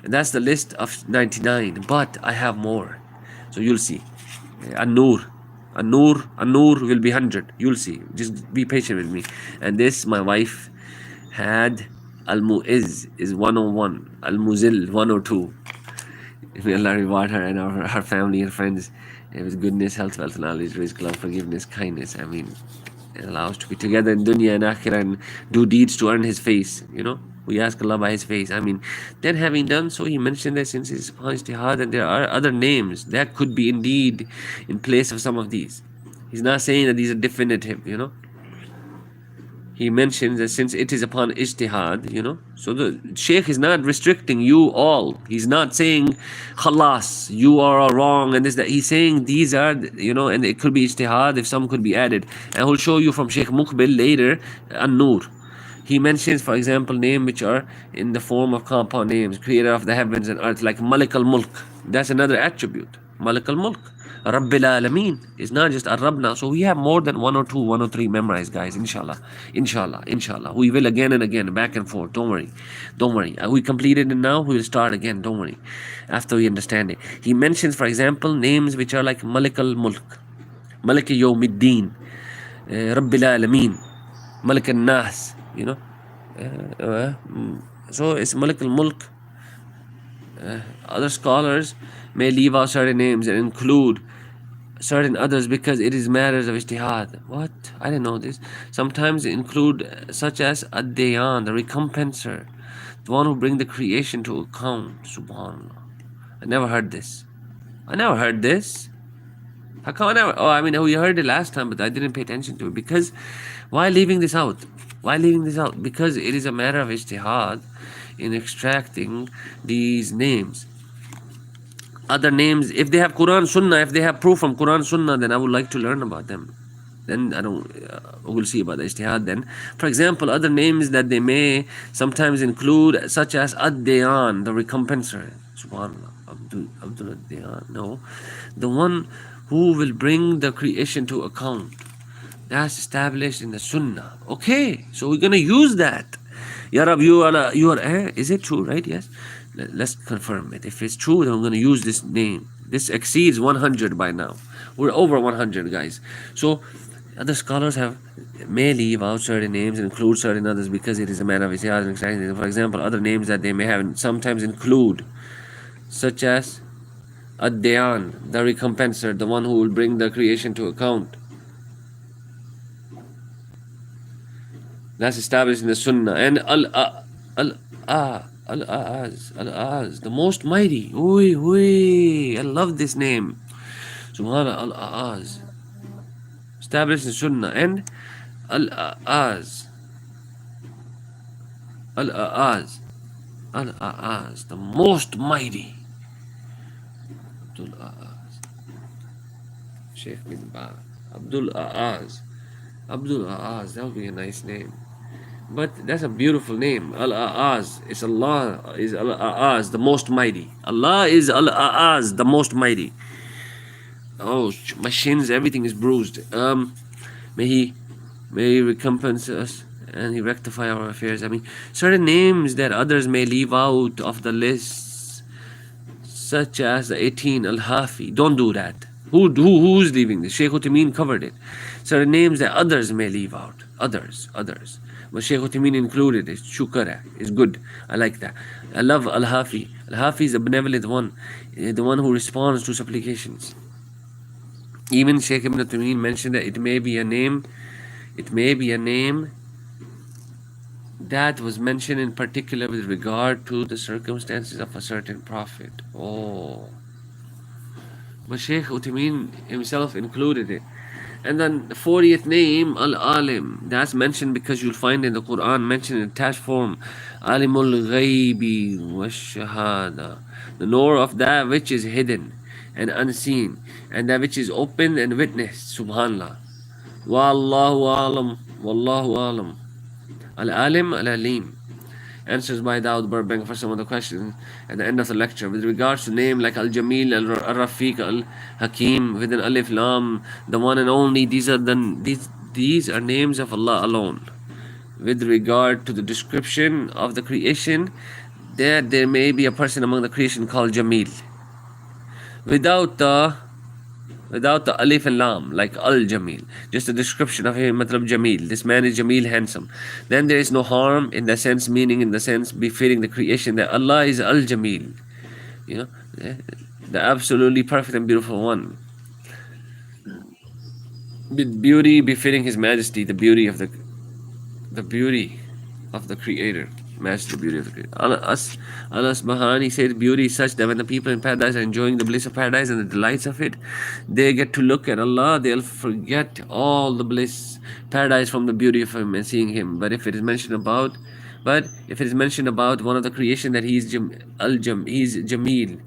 And that's the list of 99. But I have more. So you'll see. An-Nur will be 100. You'll see. Just be patient with me. And this, my wife, had Al-Mu'izz is 101, Al-Muzil 102. May Allah reward her and her family and friends with goodness, health, wealth, knowledge, rizq, love, forgiveness, kindness. I mean, it allows to be together in dunya and akhirah and do deeds to earn His face. You know, we ask Allah by His face. I mean, then having done so, He mentioned that since it's upon ijtihad and there are other names that could be indeed in place of some of these. He's not saying that these are definitive, you know. He mentions that since it is upon ijtihad, you know, so the Shaykh is not restricting you all. He's not saying, khalas, you are all wrong and this, that. He's saying these are, you know, and it could be ijtihad if some could be added. And he'll show you from Shaykh Muqbil later, An-Nur. He mentions, for example, names which are in the form of compound names, creator of the heavens and earth, like Malik al-Mulk. That's another attribute, Malik al-Mulk. Rabbil Alameen is not just Ar-Rab now. So we have more than 1 or 2, 1 or 3 memorized, guys. Inshallah. Inshallah. Inshallah. We will again and again, back and forth. Don't worry. Don't worry. We completed it now. We will start again. Don't worry. After we understand it. He mentions, for example, names which are like Malik al-Mulk, Malik Yawmiddin, Rabbil Alameen, Malik al-Nas, you know. So it's Malik al-Mulk. Other scholars may leave out certain names and include certain others because it is matters of ijtihad. What? I didn't know this. Sometimes include such as Ad-Dayan, the recompenser, the one who bring the creation to account. Subhanallah. I never heard this. I never heard this. How come I never? Oh, I mean, we heard it last time, but I didn't pay attention to it. Because why leaving this out? Why leaving this out? Because it is a matter of ijtihad in extracting these names. Other names, if they have Quran Sunnah, if they have proof from Quran Sunnah, then I would like to learn about them. Then I don't, we'll see about the ijtihad then. For example, other names that they may sometimes include, such as Ad-Dayan, the recompenser. Subhanallah. Abdul Ad-Dayan. No. The one who will bring the creation to account. That's established in the Sunnah. Okay, so we're going to use that. Ya Rab, you are, is it true, right? Yes. Let's confirm it. If it's true, then we're going to use this name. This exceeds 100 by now. We're over 100, guys. So other scholars may leave out certain names and include certain others because it is a matter of ijtihad and extracting. For example, other names that they may have sometimes include, such as Ad-Dayan, the recompenser, the one who will bring the creation to account. That's established in the Sunnah. And Al-A'az, the most mighty. I love this name. Subhanallah, Al-A'az. Established in Sunnah. And Al-A'az, the most mighty. Abdul A'az. Sheikh bin Baz. Abdul A'az, that would be a nice name. But that's a beautiful name. Al-A'az. It's Allah is Al-A'az, the most mighty. Allah is Al-A'az, the most mighty. Oh, my shins, everything is bruised. May He recompense us and He rectify our affairs. I mean, certain names that others may leave out of the list, such as the 18 Al-Hafi. Don't do that. Who's leaving this? Shaykh Uthaymeen covered it. Certain names that others may leave out. Others. But Shaykh Uthaymeen included it. Shukara is good. I like that. I love Al-Hafi. Al-Hafi is a benevolent one, the one who responds to supplications. Even Shaykh Ibn Uthaymeen mentioned that it may be a name that was mentioned in particular with regard to the circumstances of a certain prophet. Oh. But Shaykh Uthaymeen himself included it. And then the 40th name, Al-Alim, that's mentioned because you'll find in the Quran mentioned in attached form, Alimul Ghaibi wa Shahada, the knower of that which is hidden and unseen, and that which is open and witnessed. Subhanallah. Wallahu alam. Al-Alim, Al-Alim. Answers by Daud Burbank for some of the questions at the end of the lecture. With regards to name like Al-Jamil, Al-Rafiq, Al-Hakim, with an Alif Lam, the one and only, these are names of Allah alone. With regard to the description of the creation, there may be a person among the creation called Jamil. Without the without the alif and lam, like al-jamil, just a description of him, matlab jamil, this man is jamil, handsome, then there is no harm in the sense, meaning in the sense befitting the creation, that Allah is al-jamil, you know, the absolutely perfect and beautiful one, with beauty befitting his majesty, the beauty of the Creator. Match the beauty of the Creator. Allah Subhanahu, He said, beauty is such that when the people in paradise are enjoying the bliss of paradise and the delights of it, they get to look at Allah, they'll forget all the bliss, paradise from the beauty of Him and seeing Him. But if it is mentioned about one of the creation that He is He is Jameel,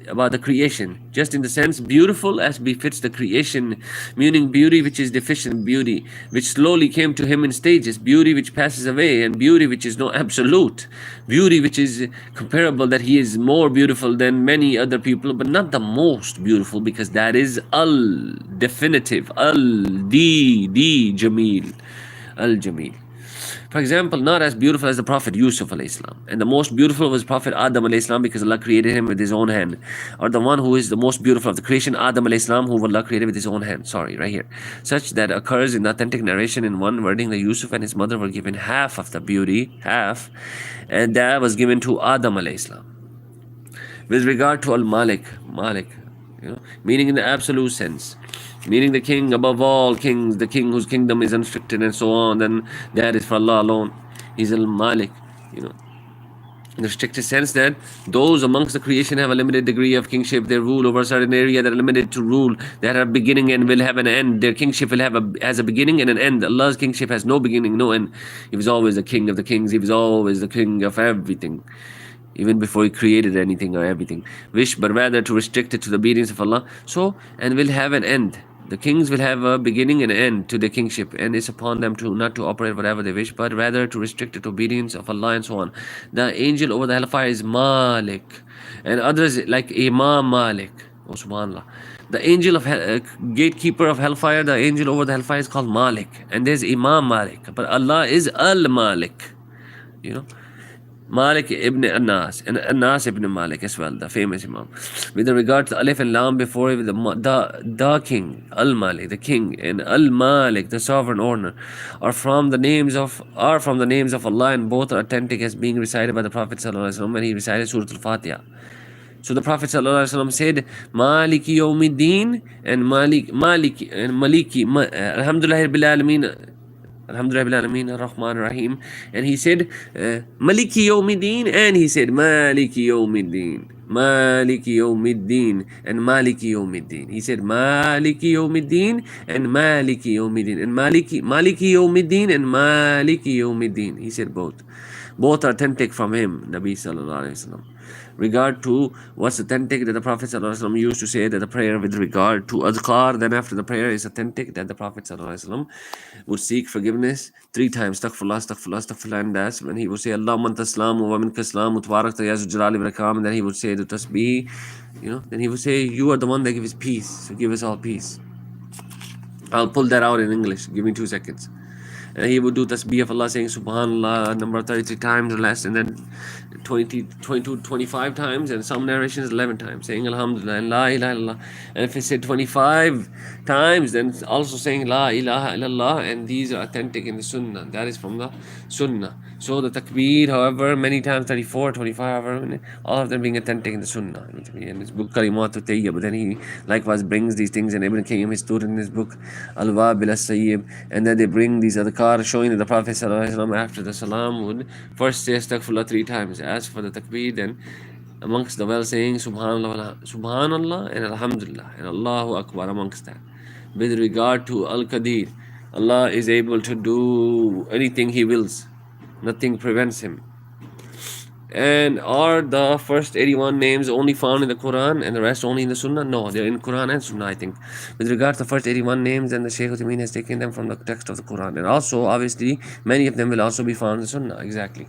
about the creation, just in the sense beautiful as befits the creation, meaning beauty which is deficient, beauty which slowly came to him in stages, beauty which passes away, and beauty which is no absolute, beauty which is comparable, that he is more beautiful than many other people, but not the most beautiful, because that is al definitive, jameel, al jameel. For example, not as beautiful as the Prophet Yusuf alayhi salam. And the most beautiful was Prophet Adam alayhi salam, because Allah created him with his own hand. Or the one who is the most beautiful of the creation, Adam alayhi salam, who Allah created with his own hand. Sorry, right here. Such that occurs in the authentic narration in one wording that Yusuf and his mother were given half of the beauty, half, and that was given to Adam alayhi salam. With regard to Al-Malik, Malik, meaning in the absolute sense, meaning the king above all kings, the king whose kingdom is unrestricted and so on, then that is for Allah alone. He's Al-Malik, in the strictest sense that those amongst the creation have a limited degree of kingship. They rule over a certain area, that are limited to rule, that have a beginning and will have an end. Their kingship will has a beginning and an end. Allah's kingship has no beginning, no end. He was always the king of the kings. He was always the king of everything, even before he created anything or everything. Wish, but rather to restrict it to the obedience of Allah. So, and will have an end. The kings will have a beginning and an end to their kingship, and it's upon them to not to operate whatever they wish, but rather to restrict it to obedience of Allah and so on. The angel over the hellfire is Malik, and others like Imam Malik. Oh, subhanallah. The angel of gatekeeper of hellfire, the angel over the hellfire is called Malik, and there's Imam Malik, but Allah is Al-Malik. Malik ibn Anas, and Anas ibn Malik as well, the famous Imam. With regard to Alif and Lam before it, the king, Al-Malik, the king, and Al-Malik, the sovereign owner, are from the names of Allah, and both are authentic as being recited by the Prophet ﷺ when he recited Surah Al-Fatiha. So the Prophet ﷺ said, Maliki Yawmiddin, and Maliki, Alhamdulillah Rabbil Alameen, Alhamdulillah Alameen Ar-Rahman Ar-Rahim, and he said Maliki Yawmiddin, and he said Maliki Yawmiddin, Maliki Yawmiddin, and Maliki Yawmiddin. He said Maliki Yawmiddin and Maliki Yawmiddin, and Maliki Yawmiddin and Maliki Yawmiddin. He said both are authentic from him, Nabi Sallallahu Alaihi Wasallam. Regard to what's authentic, that the Prophet ﷺ used to say that the prayer with regard to adhkar, then after the prayer is authentic, that the Prophet ﷺ would seek forgiveness 3 times, astaghfirullah, astaghfirullah, astaghfirullah, and that's when he would say Allahumma anta as-salamu wa minka as-salamu tabarakta ya zul jalali wal ikram, and then he would say the tasbih, then he would say, you are the one that gives peace, so give us all peace. I'll pull that out in English, give me 2 seconds. And he would do tasbih of Allah, saying subhanallah number 33 times or less, and then 25 times, and some narrations 11 times, saying alhamdulillah and la ilaha illallah. And if he said 25 times, then also saying la ilaha illallah, and these are authentic in the sunnah. That is from the sunnah. So the takbir, however, many times 34, 25, however, all of them being authentic in the sunnah. In his book Kalimat Tayyib, but then he likewise brings these things, and Ibn Qayyim, his student, in his book Al-Wabil As-Sayyib, and then they bring these other cars showing that the Prophet ﷺ after the salam would first say astaghfirullah 3 times. As for the takbir, then amongst the well saying subhanallah and alhamdulillah and Allahu Akbar amongst that. With regard to Al-Qadir, Allah is able to do anything He wills. Nothing prevents Him. And are the first 81 names only found in the Quran and the rest only in the Sunnah? No, they're in Quran and Sunnah, I think. With regard to the first 81 names, then the Shaykh Uthaymeen has taken them from the text of the Quran. And also, obviously, many of them will also be found in the Sunnah, exactly.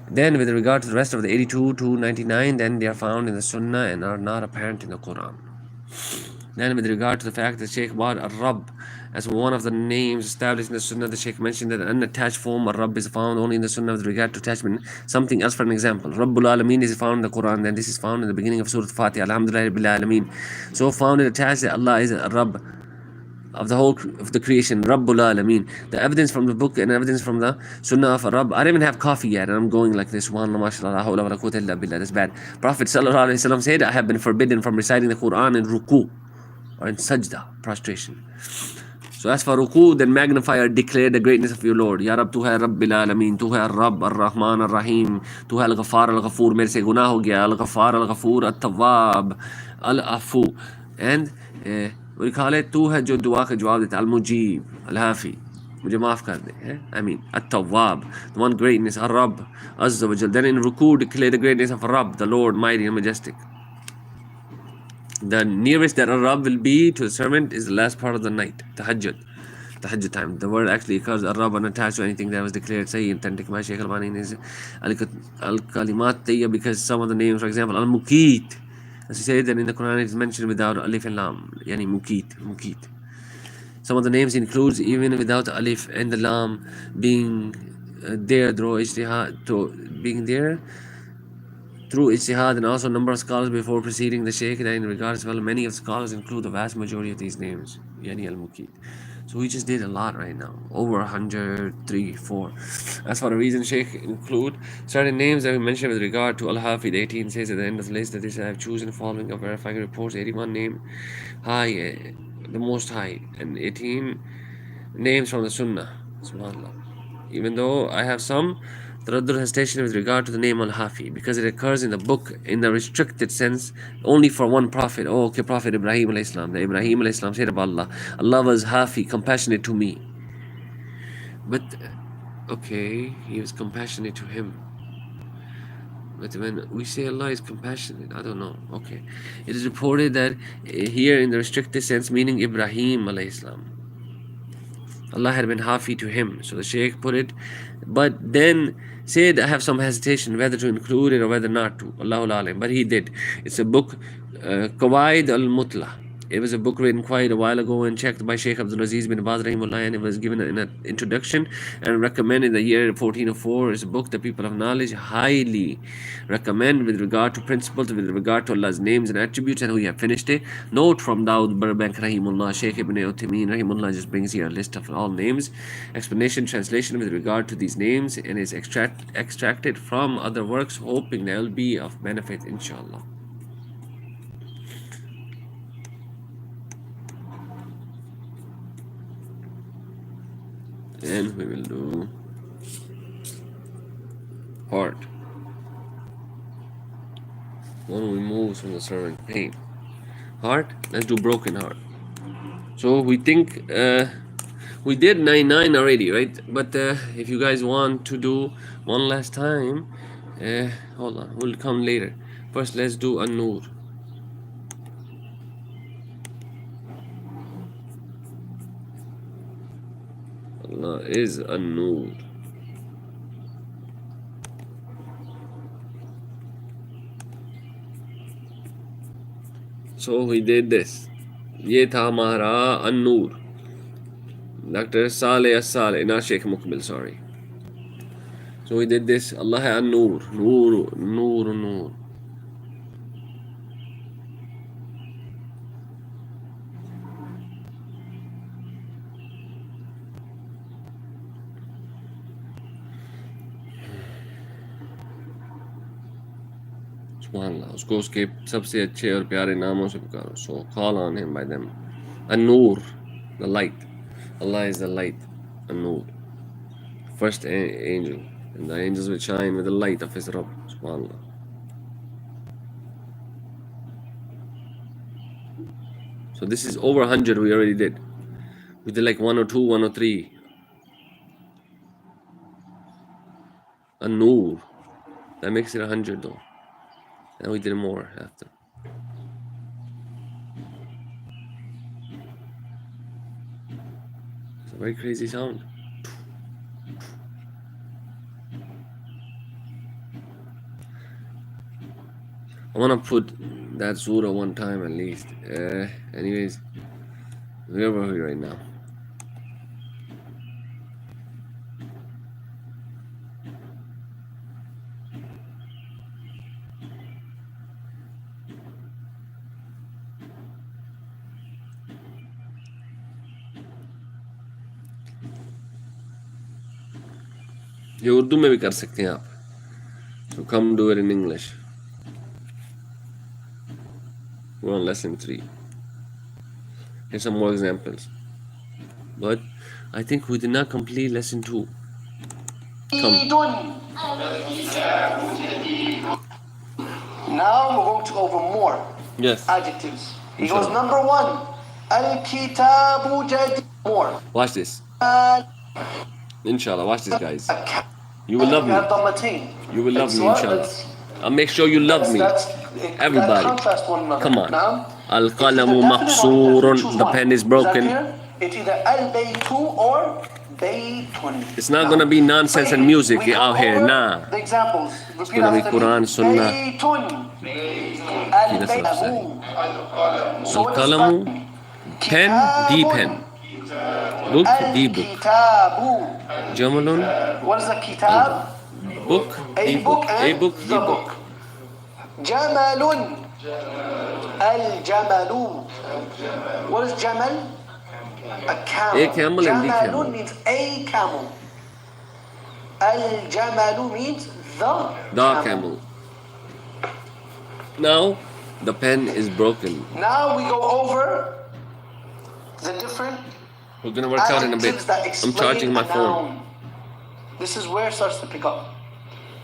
Then, with regard to the rest of the 82 to 99, then they are found in the Sunnah and are not apparent in the Quran. Then, with regard to the fact that Shaykh bought a Rabb As one of the names established in the Sunnah, the Shaykh mentioned that an unattached form of Rabb is found only in the Sunnah with regard to attachment. Something else, for an example, Rabbul Alameen is found in the Quran, and this is found in the beginning of Surah Fatiha, Alhamdulillah Rabbil Alameen. So found and attached that Allah is a Rabb of the whole of the creation, Rabbul Alameen. The evidence from the book and evidence from the Sunnah of Rabb. I don't even have coffee yet, and I'm going like this. Subhanallah, mashallah, la hawla wa la quwwata illa billah. That's bad. Prophet Sallallahu Alaihi Wasallam said, I have been forbidden from reciting the Quran in ruku or in sajda, prostration. So as for ruku, then magnify or declare the greatness of your Lord. Ya Rab, tu hai Rabbil Alameen, tu hai Ar-Rabb, Ar-Rahman, Ar-Rahim, tu hai Al-Ghaffar, Al-Ghafoor, mere se gunah ho gaya, Al-Ghaffar, Al-Ghafoor, At-Tawwab, Al-Afu. And what do you call it? Tu hai jo dua ka jawab deta, Al-Mujib, Al-Hafi. मुझे माफ कर दे. I mean, At-Tawwab, the one greatness, Ar-Rabb, Azza wa Jal. Then in ruku, declare the greatness of Rabb, the Lord, mighty and majestic. The nearest that a Rabb will be to the servant is the last part of the night, Tahajjud time. The word actually occurs Rabb unattached to anything that was declared Sahih, authentic by Shaykh Al-Bani in his Al-Kalimat Tayyiba, because some of the names, for example, Al-Muqit, as he said that in the Quran it is mentioned without Alif and Lam, yani Muqit. Some of the names includes even without Alif and the Lam being there through ijtihad, being there through ijtihad, and also a number of scholars before preceding the Shaykh in regards, well, many of the scholars include the vast majority of these names, Yani al-Muqit. So we just did a lot right now, over 100, 3, 4. As for the reason, Shaykh include certain names that we mentioned with regard to Al-Hafid. 18 says at the end of the list that this I have chosen following of verifying reports, 81 name high, the most high, and 18 names from the Sunnah. Subhanallah. Even though I have some Taraddud hesitation with regard to the name Al-Hafi, because it occurs in the book in the restricted sense only for one prophet. Oh, okay, Prophet Ibrahim alayhi salam. The Ibrahim alayhi salam said about Allah, Allah was Hafi, compassionate to me. But, okay, he was compassionate to him. But when we say Allah is compassionate, I don't know. Okay. It is reported that here in the restricted sense, meaning Ibrahim alayhi salam, Allah had been Hafi to him. So the Shaykh put it, but then said, I have some hesitation whether to include it or whether not to. Allahu Alam. But he did. It's a book, Qawaid al-Mutla. It was a book written quite a while ago and checked by Shaykh Abdul Aziz bin Baz rahimahullah, and it was given in an introduction and recommended in the year 1404. It's a book that people of knowledge highly recommend with regard to principles, with regard to Allah's names and attributes, and we have finished it. Note from Dawud Burbank rahimahullah, Shaykh Ibn Uthaymeen rahimahullah just brings here a list of all names, explanation, translation with regard to these names, and is extracted from other works, hoping they'll be of benefit, inshallah. And we will do heart. One removes from the servant pain. Heart, let's do broken heart. So we think we did 99 already, right? But if you guys want to do one last time, hold on, we'll come later. First, let's do An-Nur. Allah is An-Nur. So we did this. ये था हमारा An-Nur. Dr. Saleh As-Saleh, not Sheikh Mukbil, sorry. So we did this. Allah hai An-Nur. Nur. सुभान अल्लाह, उसको उसके सबसे अच्छे और प्यारे नामों से पुकारो. So call on him by them. An-Nur, the light. Allah is the light. An-Nur, first angel, and the angels will shine with the light of his Rabb. Subhanallah. So this is over 100 we already did. We did like 102, 103. An-Nur, that makes it 100 though. And we did more after. It's a very crazy sound. I want to put that surah one time at least. Anyways, where were we right now? ये उर्दू में भी कर सकते हैं आप. So come do it in English. We're on lesson 3. Here's some more examples. But I think we did not complete lesson 2. Come. Now we're going to go over more Yes. adjectives. He Inshallah. goes number 1. Al-kitabu jadid. More. Watch this. Inshallah, watch this, guys. You will love me. You will love me, inshallah. I'll make sure you love me. Everybody. Come on. Al-qalamu maqsoorun. The pen is broken. It's either al-baytu or baytun. It's not going to be nonsense and music out here. Nah. The examples. It's going to be Quran, Sunnah. Baytun. Al-baytu. Al-qalamu. Pen, D pen. Book, D book. Kitabu. Jamalun. What is a kitab? Book, A D book book. and A book, D the book. book. Jamalun. Al-jamalu. What is jamal? A camel. A camel and D camel. Jamalun means a camel. Al-jamalu means the Camel. Now, the pen is broken. Now we go over the different We're going to work out in a bit. adjectives that I'm explain charging my a phone. noun. This is where it starts to pick up.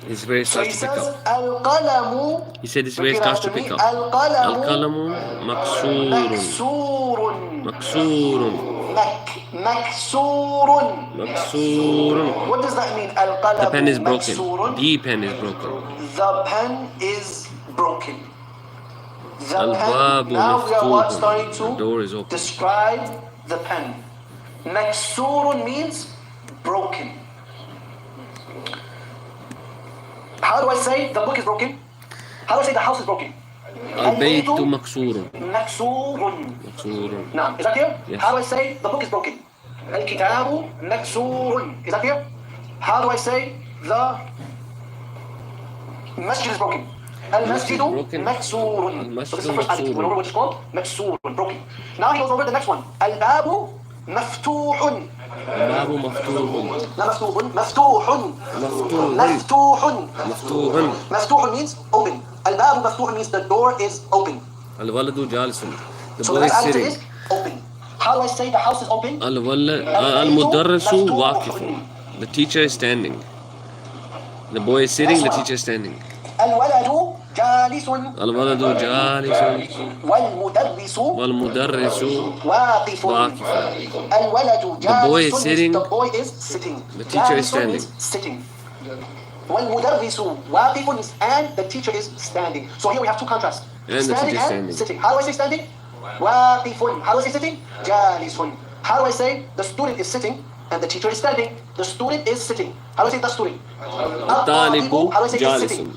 It's where it So starts he to pick says, up. Al-qalamu. He said it's where it Repeat starts to after pick me. up. Al-qalamu. Al-qalamu maksoorun. Maksurun. Maksoorun. Maksurun. Maksoorun. What does that mean? Al-qalamu The pen is broken. maksurun. The pen is broken. The pen is broken. The Al-babu pen. Now we are what? maftuhun. Starting The door is to open. describe the pen. Maksurun means broken. How do I say the book is broken? How do I say the house is broken? Al-baytu maksoorun. Maksurun. Maksoorun. Now, is that clear? Yes. How do I say the book is broken? Al-kitabu maksurun. Is that clear? How do I say the masjid is broken? Al-masjidu broken. maksurun. Al-masjidu So this is the first adjective. maksurun. We know what it's called? Maksurun, broken. Now he goes over the next one. Al-babu maftuhun. Al-babu maftuhun. Not maftuhun, maftuhun. Maftuhun. Maftuhun. Maftuhun. Maftuhun means open. Al-babu maftuhun means the door is open. Al-waladu jalisun. The So boy the is next answer sitting. is open. How do I say the house is open? Al-mudarrisu waqifun. The teacher is standing. The boy is sitting, the teacher is standing. الولد جالس Al-waladu jalisun. والمدرس Wal-mudarrisu واقف. waqifun. الولد The boy is جالس sitting. means the boy is sitting. The teacher is جالس standing. means sitting. والمدرس واقف means and the teacher is standing. So here we have two contrasts. And the Standing teacher is and standing. sitting. How do I say standing? واقف. How do I say sitting? جالس. How do I say the student is sitting and the teacher is standing? The student is sitting. How do I say the student? الطالب How do I say is جالس. sitting?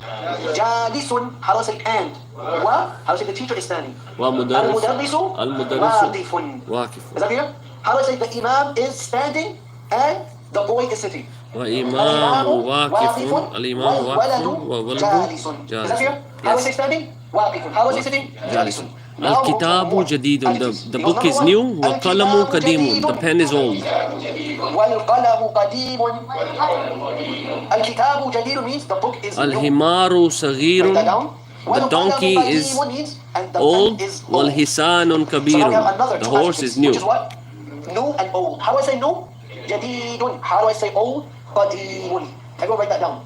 جالس. How do I say and? How do I say the teacher is standing? والمدرس المدرس واقف. واقف. Is that clear? How do I say the imam is standing and the boy is sitting? وإمام واقف. الإمام واقف والولد جالس. Is that جالس. clear? How do I say Yes. standing? واقف. How do I say sitting? جالس. الكتاب جديد. The book is new. والقلم قديم. The pen is old. والقلم قديم. الكتاب جديد means the book is new. الحمار صغير. Write that down. The donkey is old. والحصان كبير. The horse is new. Which is what? New and old. How do I say new? جديد. How do I say old? قديم. Everyone write that down.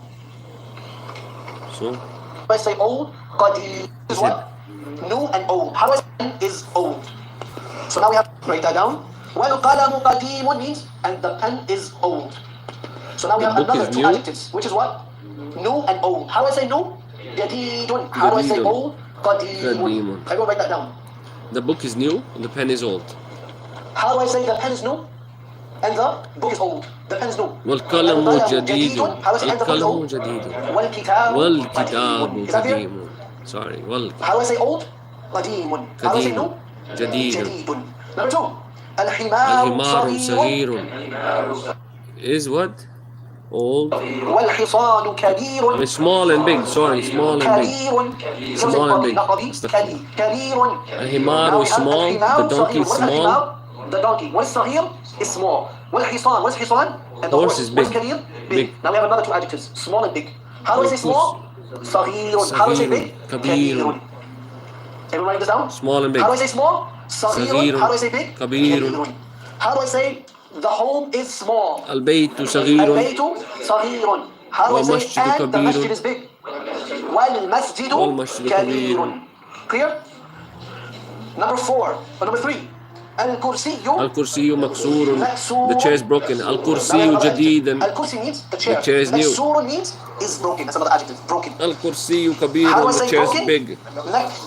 So, How do I say old? قديم. This is what? New and old. How do I say is old? So now we have to write that down. والقلم قديم means and the pen is old. So now we The have book another is two new. adjectives, which is what? New and old. How do I say new? جديد. How do I say جديد. old? قديم. قديم. Everyone write that down. the book is new. The pen is old. How do I say the pen is new and the book is old? The pen is new. والقلم والقلم جديد. How do I say and the book is القلم old? جديد. والكتاب والكتاب قديم. Is that clear? قديم. Sorry. How do I say old? قديم. How do I say قديم. new? جديد. جديد. Number two. الحمار الحمار صغير صغير. Is what? Old. والحصان كبير. I mean, small and big. Sorry, small and big. كبير. Small and big. كبير. كبير. الحمار Now we have small. الحمار The donkey is صغير. What is small. الحمار? The donkey. What is صغير? Is small. والحصان. What is حصان? And the Horse is What is big. كبير? big. Now we have another two adjectives, small and big. How do I say small? صغير. How do I say big? كبير. Everyone write this down? Small and big. How do I say small? صغير. How do I say big? كبير. How do I say the home is small? البيت صغير. البيت صغير. How do I say and the masjid is big? والمسجد كبير. Clear? Number 4 or number 3. الكرسي مكسور. The chair is broken. الكرسي جديد. الكرسي means the chair. The chair is new. مكسور means is broken. That's another adjective. Broken. الكرسي كبير. The chair is big.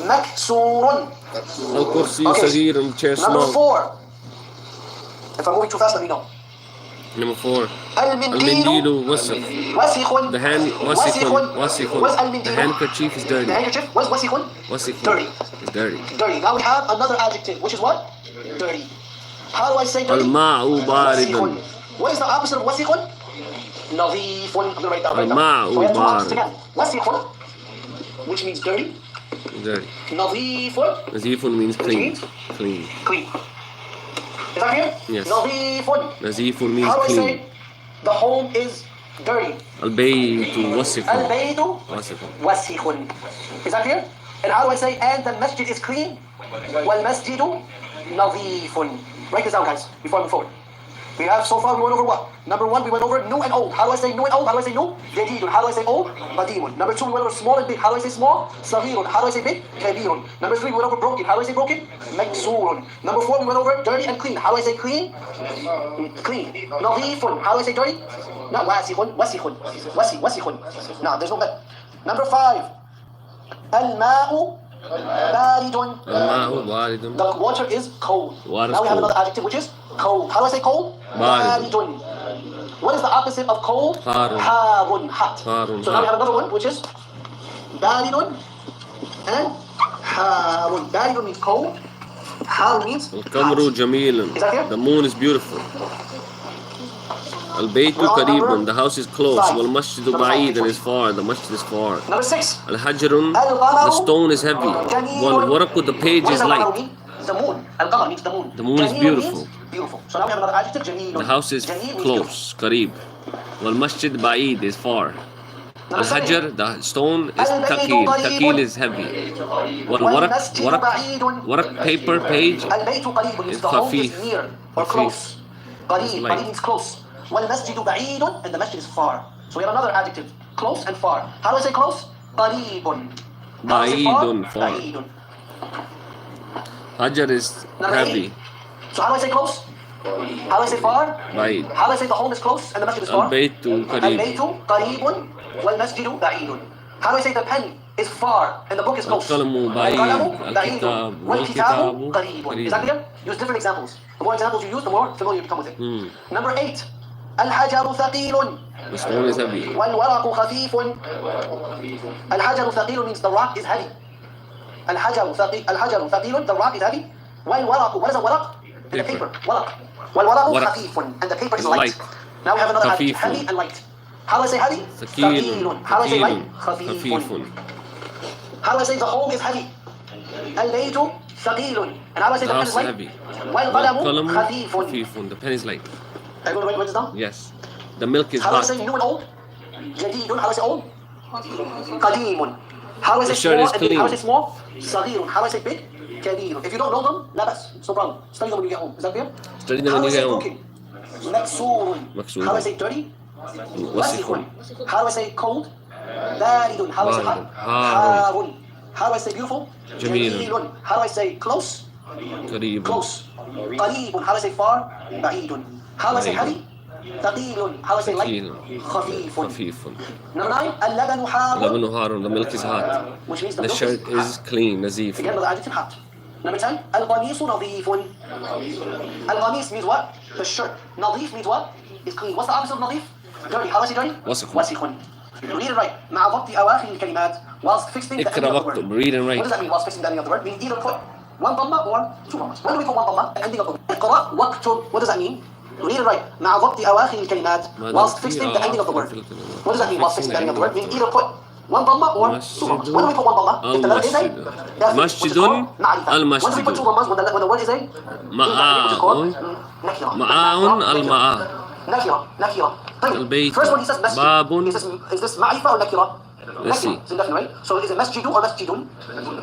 مكسور. الكرسي صغير. The chair is small. Number 4. If I'm moving too fast, let me know. Number 4. المنديل وسخ. وسخ. The hand وسخ. The handkerchief is dirty. The handkerchief was وسخ. Dirty. It's dirty. Dirty. Now we have another adjective, which is what? Dirty. How do I say dirty? الماء بارد. What is the opposite of وسخ? نظيف. I'm going to write down. الماء So we have two opposites بارد. again. وسخ, which means dirty. Dirty. نظيف. نظيف means clean. means? Clean. Clean. Is that clear? Yes. نظيف. نظيف means How do I clean. say the home is dirty? البيت وسخ. البيت وسخ. وسخ. Is that clear? And how do I say and the masjid is clean? والمسجد نظيف. Write this down, guys, before I move forward. We have so far we went over what? Number 1 we went over new and old. How do I say new and old? How do I say new? جديد. How do I say old? قديم. Number 2 we went over small and big. How do I say small? صغير. How do I say big? كبير. Number 3 we went over broken. How do I say broken? مكسور. Number 4 we went over dirty and clean. How do I say clean? Clean. نظيف. How do I say dirty? Not واسخ. وسخ. No, there's no that. Number 5. الماء بارد. الماء بارد. The water is cold. Water is now we have cold. another adjective, which is cold. How do I say cold? بارد. What is the opposite of cold? حار. Hot. حار. So now we have another one, which is بارد and حار. بارد means cold. حار means القمر hot. جميل. Is that clear? The moon is beautiful. البيت قريب. The house is close. والمسجد بعيد and is far. The masjid is far. Number 6. الحجر. The stone is heavy. والورق, the page is light. The moon. القمر means the moon. The moon is beautiful. Beautiful. So now we have another adjective. جميل. The house is جميل means close. قريب. والمسجد بعيد is far. Number 7. الحجر, the stone is ثقيل. ثقيل is heavy. والورق, والمسجد بعيد. ورق, paper, page البيت قريب means is the home is خفيف. near or خفيف. close. قريب. It's light. قريب means close. والمسجد بعيد and the masjid is far. So we have another adjective. Close and far. How do I say close? قريب. How do I say far? far. بعيد. حجر is Number heavy. 8. So how do I say close? How do I say far? بعيد. How do I say the home is close and the masjid is far? البيت قريب. البيت قريب والمسجد بعيد. How do I say the pen is far and the book is close? القلم بعيد. القلم بعيد الكتاب والكتاب قريب. قريب. Is that clear? Use different examples. The more examples you use, the more familiar you become with it. Number 8. الحجر ثقيل. The stone is heavy. والورق خفيف. الحجر ثقيل means the rock is heavy. الحجر ثقيل, the rock is heavy. والورق, what is a ورق? The paper. ورق. والورق ورق. خفيف and the paper is Light. light. Now we have another adjective, خفيف. heavy and light. How do I say heavy? ثقيل. How do I say light? خفيف. How do I say the home is heavy? البيت ثقيل. And how do I say The the pen house is is light? heavy. والقلم والقلم خفيف. خفيف. The pen is light. Are you going to write this down? Yes. The milk is How do I hot. say new and old? جديد. How do I say old? قديم. How do I say The shirt small is and big? clean. How do I say small? صغير. How do I say big? كبير. If you don't know them, لا بأس. It's no problem. Study them when you get home. Is that clear? Study them How when do you I say get home. broken? مكسور. مكسور. How do I say dirty? وسخ. How do I say cold? بارد. How do I say hot? حار. حار. How do I say beautiful? جميل. How do I say close? قريب. Close. قريب. How do I say far? بعيد. How do I say heavy? ثقيل. How do I say light? ثقيل. خفيف. خفيف. Number 9. اللبن حار. لبن حار. The milk is hot. Which means the The milk shirt is is clean. نظيف. Again, another adjective, hot. Number 10. القميص نظيف. القميص means what? The shirt. نظيف means what? It's clean. What's the opposite of نظيف? Dirty. How do I say dirty? وسخ. وسخ. Read it right. مع ضبط أواخر الكلمات whilst fixing the ending اقرأ of the word. واكتب. Read and What write. does that mean whilst fixing the ending of the word? Means either put one ضمة or two ضمmas. When do we put one ضمة? The ending of the word. اقرأ واكتب. What does that mean? Read it right. مع ضبط أواخر الكلمات whilst fixing the ending of the word. What does that mean whilst fixing the ending of the word? Means either put one ضمة or two ضمmas. When do we put one ضمة? If the letter is a definite, which is called معرفة. When do we put two ضمmas? When the word is a معاون. نكرة. معاون المعاء. نكرة. طيب. البيت First one he says مسجد. باب. Is this معرفة or نكرة? Let's see. It's indefinite, right? So is it مسجد or مسجد?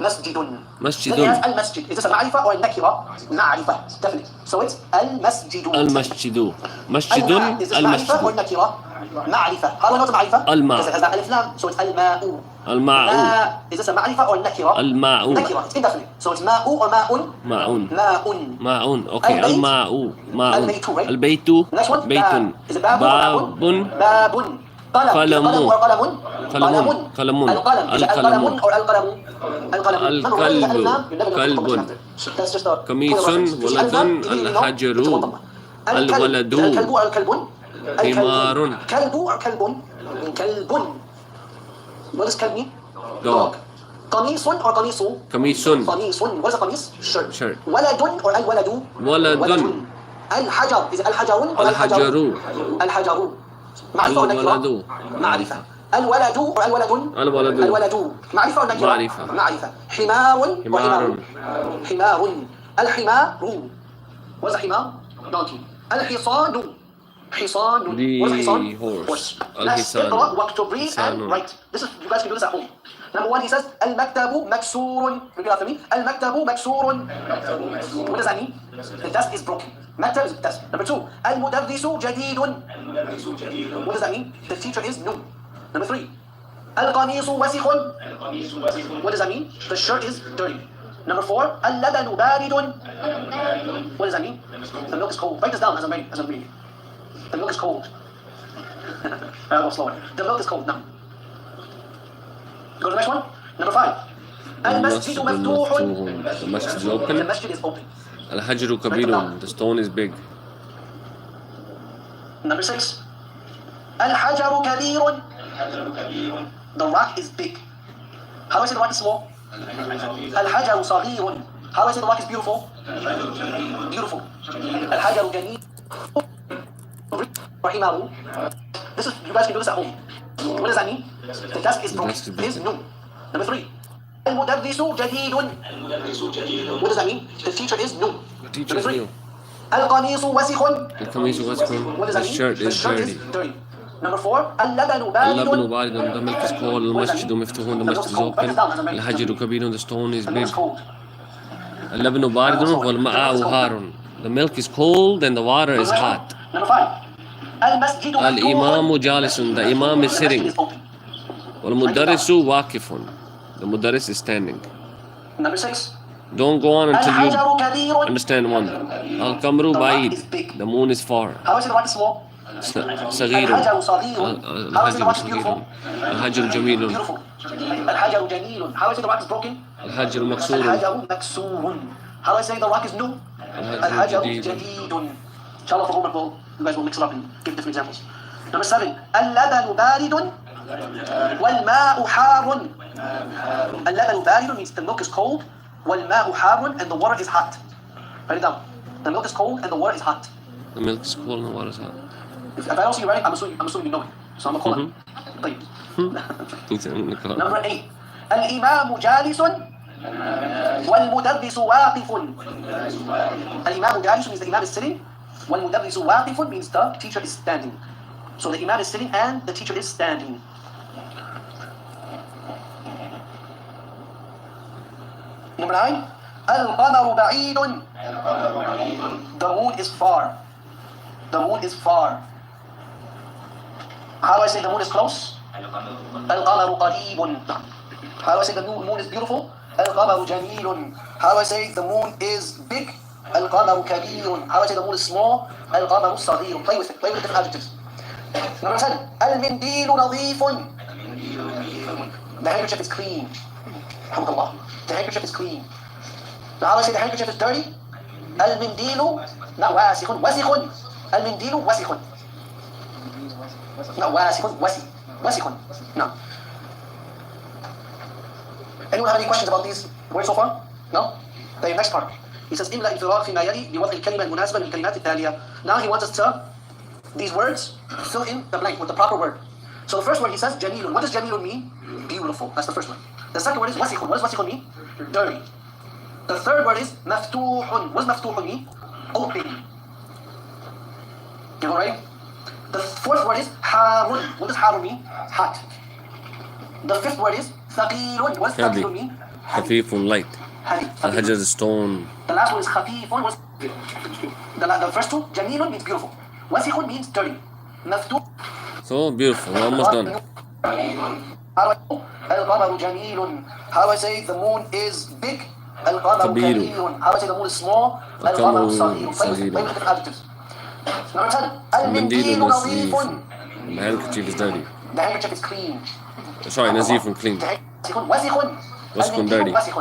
مسجد. مسجد. Then he has المسجد. Is this a معرفة or a نكرة? معرفة. Definitely. So it's المسجد. المسجد. مسجد. الماء. Is this معرفة or المسجد. نكرة? معرفة. How do I know it's معرفة? الماء. Because it has that alif lam. So it's الماء. الماء. ماء. Is this a معرفة or نكرة? الماء. نكرة. It's indefinite. So it's ماء or ماء. ماء. ماء. ماء. Okay. البيت. الماء. ماء. البيت, right? البيت. Next one. بيت. Is it باب or باب. باب. قلم. قلم. قلم or قلم. قلم. قلم. القلم. Is it القلم. القلم or القلم. القلم. الكلب. That's just a قميص. ولد. الحجر. الولد. الكلب or الكلب. حمار. كلب or كلب. كلب. What does كلب mean? Dog. قميص or قميص. قميص. قميص. What is a قميص? Shirt. Shirt. ولد or الولد. ولد. الحجر. Is it الحجر or الحجر. الحجر. معرفة ولا نكرة؟ الولد. معرفة. الولد or الولد. الولد. الولد. معرفة ولا نكرة؟ معرفة. معرفة. حمار. حمار. حمار. الحمار. What's a حمار? Donkey. الحصان. حصان. The What's a حصان? horse. Let's الحصان. اقرأ واكتب read and حصان. write. This is, you guys can do this at home. Number one, he says المكتب مكسور. Repeat after me. المكتب مكسور. What does that mean? The desk is broken. مكتب is desk. Number two, المدرس جديد. What does that mean? The teacher is new. Number three, القميص وسخ. What does that mean? The shirt is dirty. Number four, اللبن بارد. What does that mean? The milk is cold. Write this down as I'm reading. The milk is cold. I'll go slower. The milk is cold now. Go to the next one. Number five. المسجد مفتوح. The masjid is The open. masjid is open. الحجر كبير. The stone is big. Number six. الحجر كبير. The rock is big. How do I say the rock is small? الحجر صغير. How do I say the rock is beautiful? Beautiful. الحجر جميل. رحمه. This is, you guys can do this at home. What does that mean? The desk is broken. desk is It is new. Number three. المدرس جديد. What does that mean? The teacher is new. The teacher Number is three. new. القميص وسخ. The قميص وسخ. What does The that mean? shirt The is shirt dirty. is dirty. Number four. اللبن اللبن بارد. بارد. The milk is cold. المسجد مفتوح. The masjid is open. الحجر كبير. The stone is The milk big. is cold. اللبن بارد والماء حار. The milk is cold and the water is hot. Number five. المسجد مفتوح. الإمام جالس. The imam is The masjid sitting. is open. والمدرس واقف. The mudarris is standing. Number six. Don't go on until you الحجر كبير. understand one. القمر بعيد. The moon is far. How is it the rock is small? صغير. الحجر صغير. How is it the الحجر rock is صغير. beautiful? الحجر جميل. Beautiful. الحجر جميل. How is it the rock is broken? الحجر مكسور. الحجر مكسور. How do I say the rock is new? الحجر الحجر جديد. جديد. Inshallah, for a moment, you guys will mix it up and give different examples. Number seven. اللبن بارد والماء حار. اللبن بارد means the milk is cold. والماء حار and the water is hot. Write it down. The milk is cold and the water is hot. The milk is cold and the water is hot. If I don't see you writing, I'm assuming you know it. So I'm a caller. طيب. Number 8. الإمام جالس والمدرس واقف. الإمام جالس means the imam is sitting. والمدرس واقف means the teacher is standing. So the imam is sitting and the teacher is standing. Number 9. القمر بعيد. The moon is far. The moon is far. How do I say the moon is close? القمر قريب. How do I say the moon is beautiful? القمر جميل. How do I say the moon is big? القمر كبير. How do I say the moon is small? القمر صغير. Play with it. Play with different adjectives. Number 10. المنديل نظيف. The handkerchief is clean. Alhamdulillah. The handkerchief is clean. Now how do I say the handkerchief is dirty? المنديل not واسخ. وسخ. المنديل وسخ. No, واسخ. وسخ. No. Anyone have any questions about these words so far? No? The next part. He says إملأ الفراغ فيما يلي بوضع الكلمة المناسبة من الكلمات التالية. Now he wants us to, these words, fill in the blank with the proper word. So the first word he says, جميل. What does جميل mean? Beautiful. That's the first one. The second word is وسخ. What does وسخ mean? Dirty. The third word is مفتوح. What does مفتوح mean? Open. You know, right? The fourth word is harun. What does harun mean? Hot. The fifth word is thaqilun. What does heavy. thaqilun mean? خفيف light. Heavy. الحجر stone. The last one is khafifun. The first two, jamilun means beautiful. Wasikhun means dirty. Maftuh. So beautiful. We're almost done. Al-qamaru jamilun. How do I say the moon is big? Al-qamaru Kabirun. kabirun. How do I say the moon is small? Al-qamaru saghirun. Adjectives. Number 10. Al-mindilu nadhifun. The handkerchief is dirty. The handkerchief is clean. Sorry, nazif and clean. وسخ. وسخ dirty. وسخ.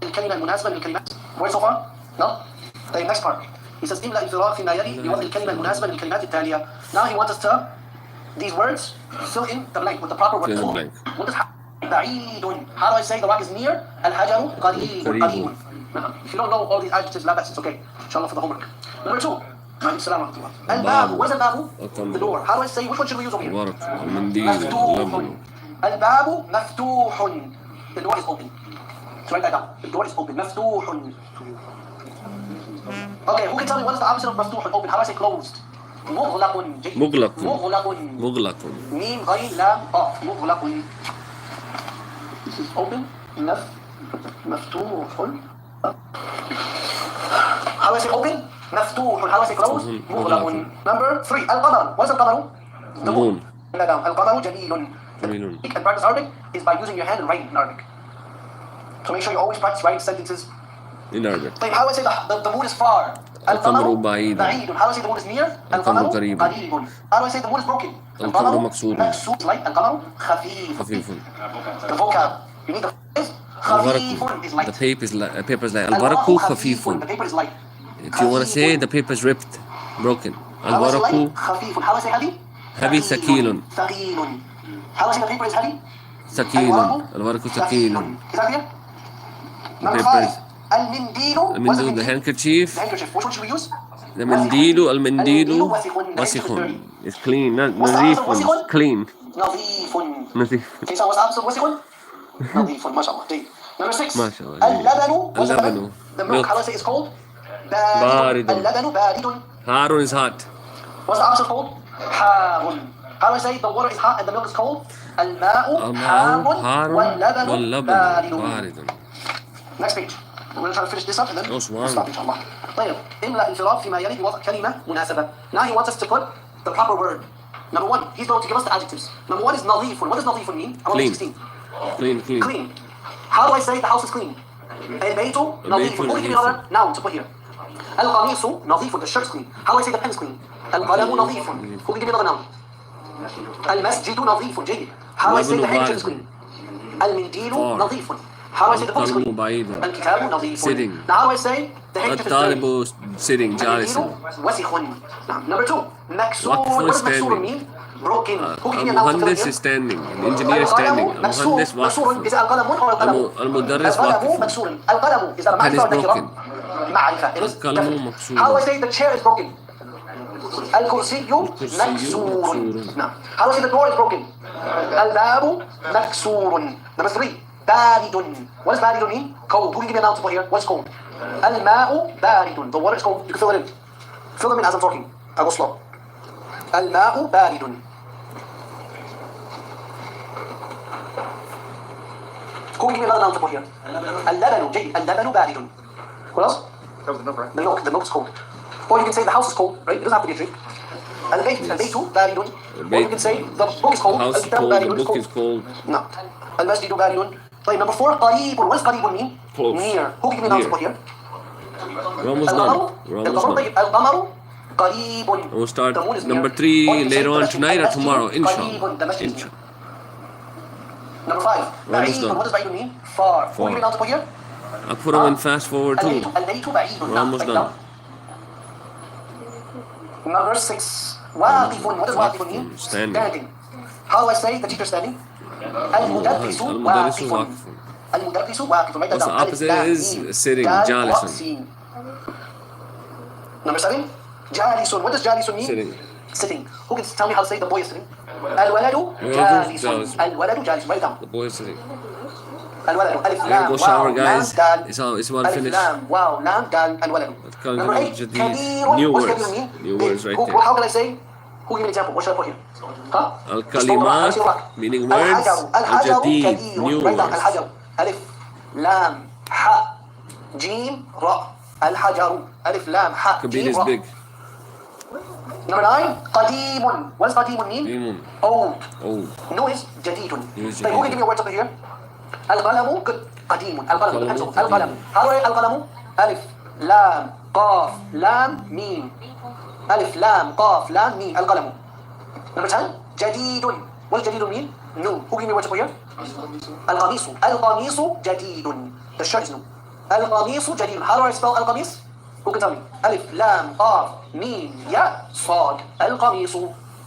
الكلمة المناسبة للكلمات. Word so far? No? طيب next part. He says إملأ الفراغ فيما يلي لوضع الكلمة المناسبة للكلمات التالية. Now he wants us to these words fill in the blank with the proper word. Fill in the blank. What is بعيد? How do I say the rock is near? الحجر قريب. قريب. If you don't know all these adjectives, لا بأس. It's okay. Inshallah for the homework. Number 2. الباب. What is الباب? The door. How do I say which one should we use over here? الورق. المنديل. مفتوح. الباب مفتوح. The door is open. So write that down. The door is open. مفتوح. Okay, who can tell me what is the opposite of مفتوح and open? How do I say closed? مغلق. مغلق. مغلق. مغلق. ميم غين لام قاف. مغلق. This is open. مفتوح. How do I say open? مفتوح. How do I say closed? مغلق. Number 3. القمر. What is القمر? The moon. Write that down. القمر جميل. جميل. And practice Arabic is by using your hand and writing in Arabic. So make sure you always practice writing sentences. In Arabic. طيب how do I say the moon is far? القمر بعيد. بعيد. How do I say the moon is near? القمر قريب. قريب. How do I say the moon is broken? القمر مكسور. مكسور. Like القمر خفيف. خفيف. The vocab. You need the is خفيف is light. The paper is light. الورق خفيف. The paper is light. If you want to say the paper is ripped, broken. How do I say الورق light? خفيف. How do I say heavy? heavy ثقيل. ثقيل. How do I say the paper is heavy? ثقيل. الورق ثقيل. Is that clear? Number paper 5. is- المنديل. What's the المنديل. The The handkerchief. handkerchief. Which one should we use? المنديل. المنديل وسخ. It's clean. Not نظيف. Clean. نظيف. نظيف. Okay, so what's the opposite of وسخ? نظيف. ما شاء الله. جيد. Number 6. ما شاء الله. اللبن. What's the اللبن. lebon? The milk. How do I say it's cold? بارد. اللبن بارد. Harun is hot. What's the opposite cold? حار. How do I say the water is hot and the milk is cold? الماء حار واللبن بارد. Next page. We're going to try to finish this up and then Oh, we'll subhanallah. stop inshallah. طيب. املأ الفراغ فيما يلي بوضع كلمة مناسبة. Now he wants us to put the proper word. Number 1, he's going to give us the adjectives. Number 1 is نظيف. What does نظيف mean? Clean. 16. Clean. Clean. Clean. How do I say the house is clean? البيت نظيف. Who can give me another noun to put here? القميص نظيف. The shirt is clean. How do I say the pen is clean? القلم نظيف. Who can give me another noun? المسجد نظيف. جيد. How do I say the handkerchief is clean? المنديل نظيف. How do I say the book is clean? القلم بعيد. الكتاب نظيف. Sitting. Now how do I say the handkerchief is dirty? الطالب sitting جالسا. وسخ. Number 2. مكسور. وقف What does مكسور standing. mean? Broken. Who can give me a noun to fill المهندس in? is standing. The engineer is standing. مكسور. المهندس مكسور. واقف. Is it القلم or القلم? المدرس القلم واقف. مكسور. القلم is that a Pen is معرفة or broken. نكرة؟ معرفة. It is القلم definite. مكسور. How do I say the chair is broken? الكرسي مكسور. نعم. How do I say the door is broken? الباب مكسور. Number 3. بارد. What does بارد mean? Cold. Who can give me a noun to put here? What's cold? الماء بارد. The water is cold. You can fill it in. Fill them in as I'm talking. I go slow. الماء بارد. Who can give me another noun to put here? اللبن. جيد. اللبن بارد. What else? That was the number, right? The milk is cold. Or you can say the house is cold, right? It doesn't have to be a drink. البيت بارد. Or you can say the book is cold. The house is الكتاب cold. بارد. The book is cold. No. المسجد بارد. طيب number 4 قريب. What does قريب mean? Close. Near. Who can give me a noun to Near. put here? We're almost القمر. done. We're almost القمر. done. طيب القمر قريب. We'll start The moon is number near. 3 Or you can say later on المسجد. tonight or المسجد tomorrow. قريب. Inshallah. The masjid is near. Inshallah. Number 5 We're almost بعيد. done. What does بعيد mean? Far. Who can give me a noun to put here? I'll put them in fast forward too. البيت بعيد. We're almost done. Number 6 واقف. What does واقف mean? Standing. How do I say the teacher standing? المدرس المدرس واقف. واقف. المدرس واقف. Write that What's the down. opposite is sitting, جالس. جالس. Number 7 جالس. What does جالس mean? Sitting. Sitting. Who can tell me how to say the boy is sitting? الولد جالس. جالس. الولد جالس. Write it down. The boy is sitting. الولد. ألف I gotta لام go shower, واو لام guys. دال. It's about ألف finished. لام واو لام دال الولد. Number 8 Just كبير. these new What's words. كبير mean? New words right Who, there. how can I say? Who give me an example? What should I put here? Huh? Al-kalimat, meaning words. الحجر Al-jadid, كبير. new Write down words. الحجر. ألف لام حاء جيم راء. الحجر. ألف لام حاء Kabir جيم is راء. big. Number 9 قديم. What does قديم mean? Qadimun. Old. Old. New is جديد. New is طيب who can jadid. give me a word up here? القلم good. قديم. القلم. القلم pencil. قديم. القلم. How do I write القلم? ألف لام قاف لام ميم. ألف لام قاف لام ميم. القلم. Number 10 جديد. What does جديد mean? New. Who give me a word up here? القميص. القميص جديد. The shirt is new. القميص جديد. How do I spell القميص? Who can tell me? ألف لام قاف ميم ياء صاد. القميص.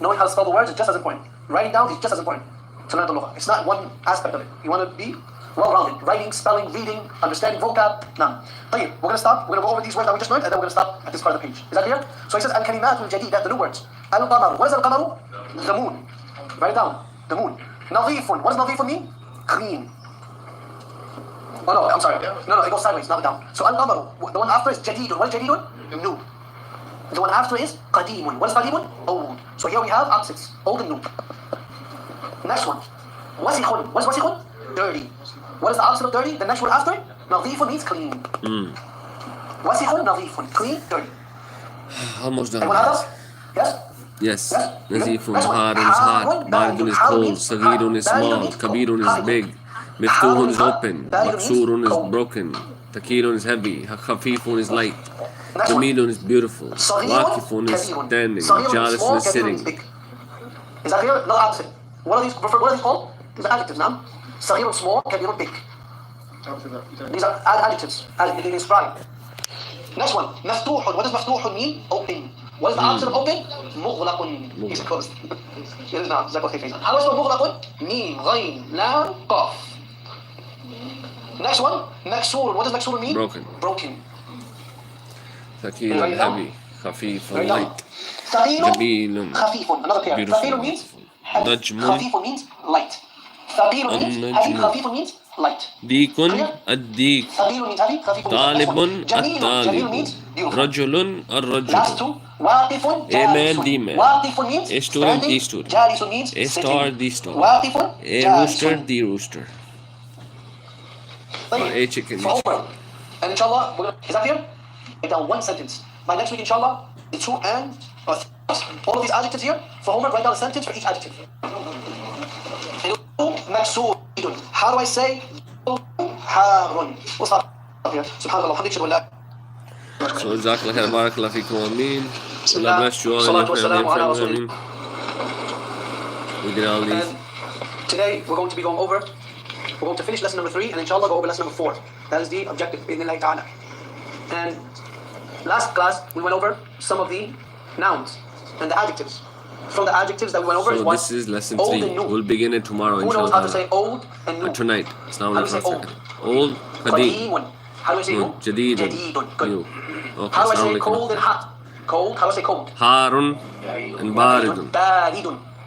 Knowing how to spell the words is just as important. Writing down is just as important to learn the lugha. It's not one aspect of it. You want to be well-rounded. Writing, spelling, reading, understanding vocab. None. طيب, we're going to stop. We're going to go over these words that we just learned, and then we're going to stop at this part of the page. Is that clear? So he says الكلمات الجديدة, the new words. القمر. What is القمر? The moon. Write it down. The moon. نظيف. What does نظيف mean? Clean. Oh no, I'm sorry. No, it goes sideways, not down. So القمر. The one after is جديد. What is جديد? New. The one after is قديم. What is قديم? Old. So here we have opposites. Old and new. Next one. وسخ. What is وسخ? Dirty. What is the opposite of dirty? The next word after it? نظيف means clean. وسخ نظيف. Clean, dirty. Almost done. Anyone else? Yes? Yes. Yes? Nazifun, Next one. harun is hot, Harun, baridun is Harun cold, means sagirun is hot. small, Baridun means kabirun cold. is big, Harun miftuhun is is hot. open, Baridun means maksurun is cold. broken, takirun is heavy, khafifun is light, Next one. jamilun is beautiful, صغير waqifun is كبير. standing, صغير jalisun small, is كبير sitting. is big. Is that clear? No opposite. What are these called? These are adjectives, نعم. صغير small, كبير big. These are adjectives. They describe. Next one. مفتوح. What does مفتوح mean? Open. What is the opposite of open? مغلق. He's closed. It is not. How do I spell مغلق? ميم غين لام قاف. Next one. مكسور. What does مكسور mean? Broken. Broken. Thaqilun, heavy, khafifun, light, ثقيل jamilun, خفيف. Another pair. beautiful, ثقيل means heavy. najmun, خفيف means light. ثقيل means heavy. النجم. خفيف means light. dikun, ad-dik, ثقيل means heavy. خفيف means light. talibun, جميل. جميل at-talib, means beautiful. rajulun, Last ar-rajul, two. واقف A man, جالس. the man. واقف means A student, standing. the student. جالس means A sitting. star, the star. واقف a جالس. rooster, the rooster, or طيب. a chicken. For homework. And inshallah, is that here? Write down one sentence. By next week, inshallah, the two and all of these adjectives here. For homework, write down a sentence for each adjective. مكسور. How do I say حار? What's that here? سبحان الله وبحمده أشهد أن لا So, jazakallah khair, barakallah fikum, ameen. بسم Allah الله bless you all. والصلاة والسلام على رسول Ameen. We did all these. And today we're going to be going over, we're going to finish lesson number 3 and inshallah go over lesson number 4. That is the objective, bi'idhnillahi ta'ala. And last class we went over some of the nouns and the adjectives. From the adjectives that we went over So is what? this is lesson Old 3. and new. We'll begin it tomorrow, Who knows how to inshallah. say old and new? Tonight. Assalamu How do you say alaikum. old? Old, qadim. قديم. How do I say new? Good. Jadidun. جديد. Good. New. Okay, How do I assalamu say alaikum. cold and hot? Cold. How do I say cold? Harun and baridun. بارد.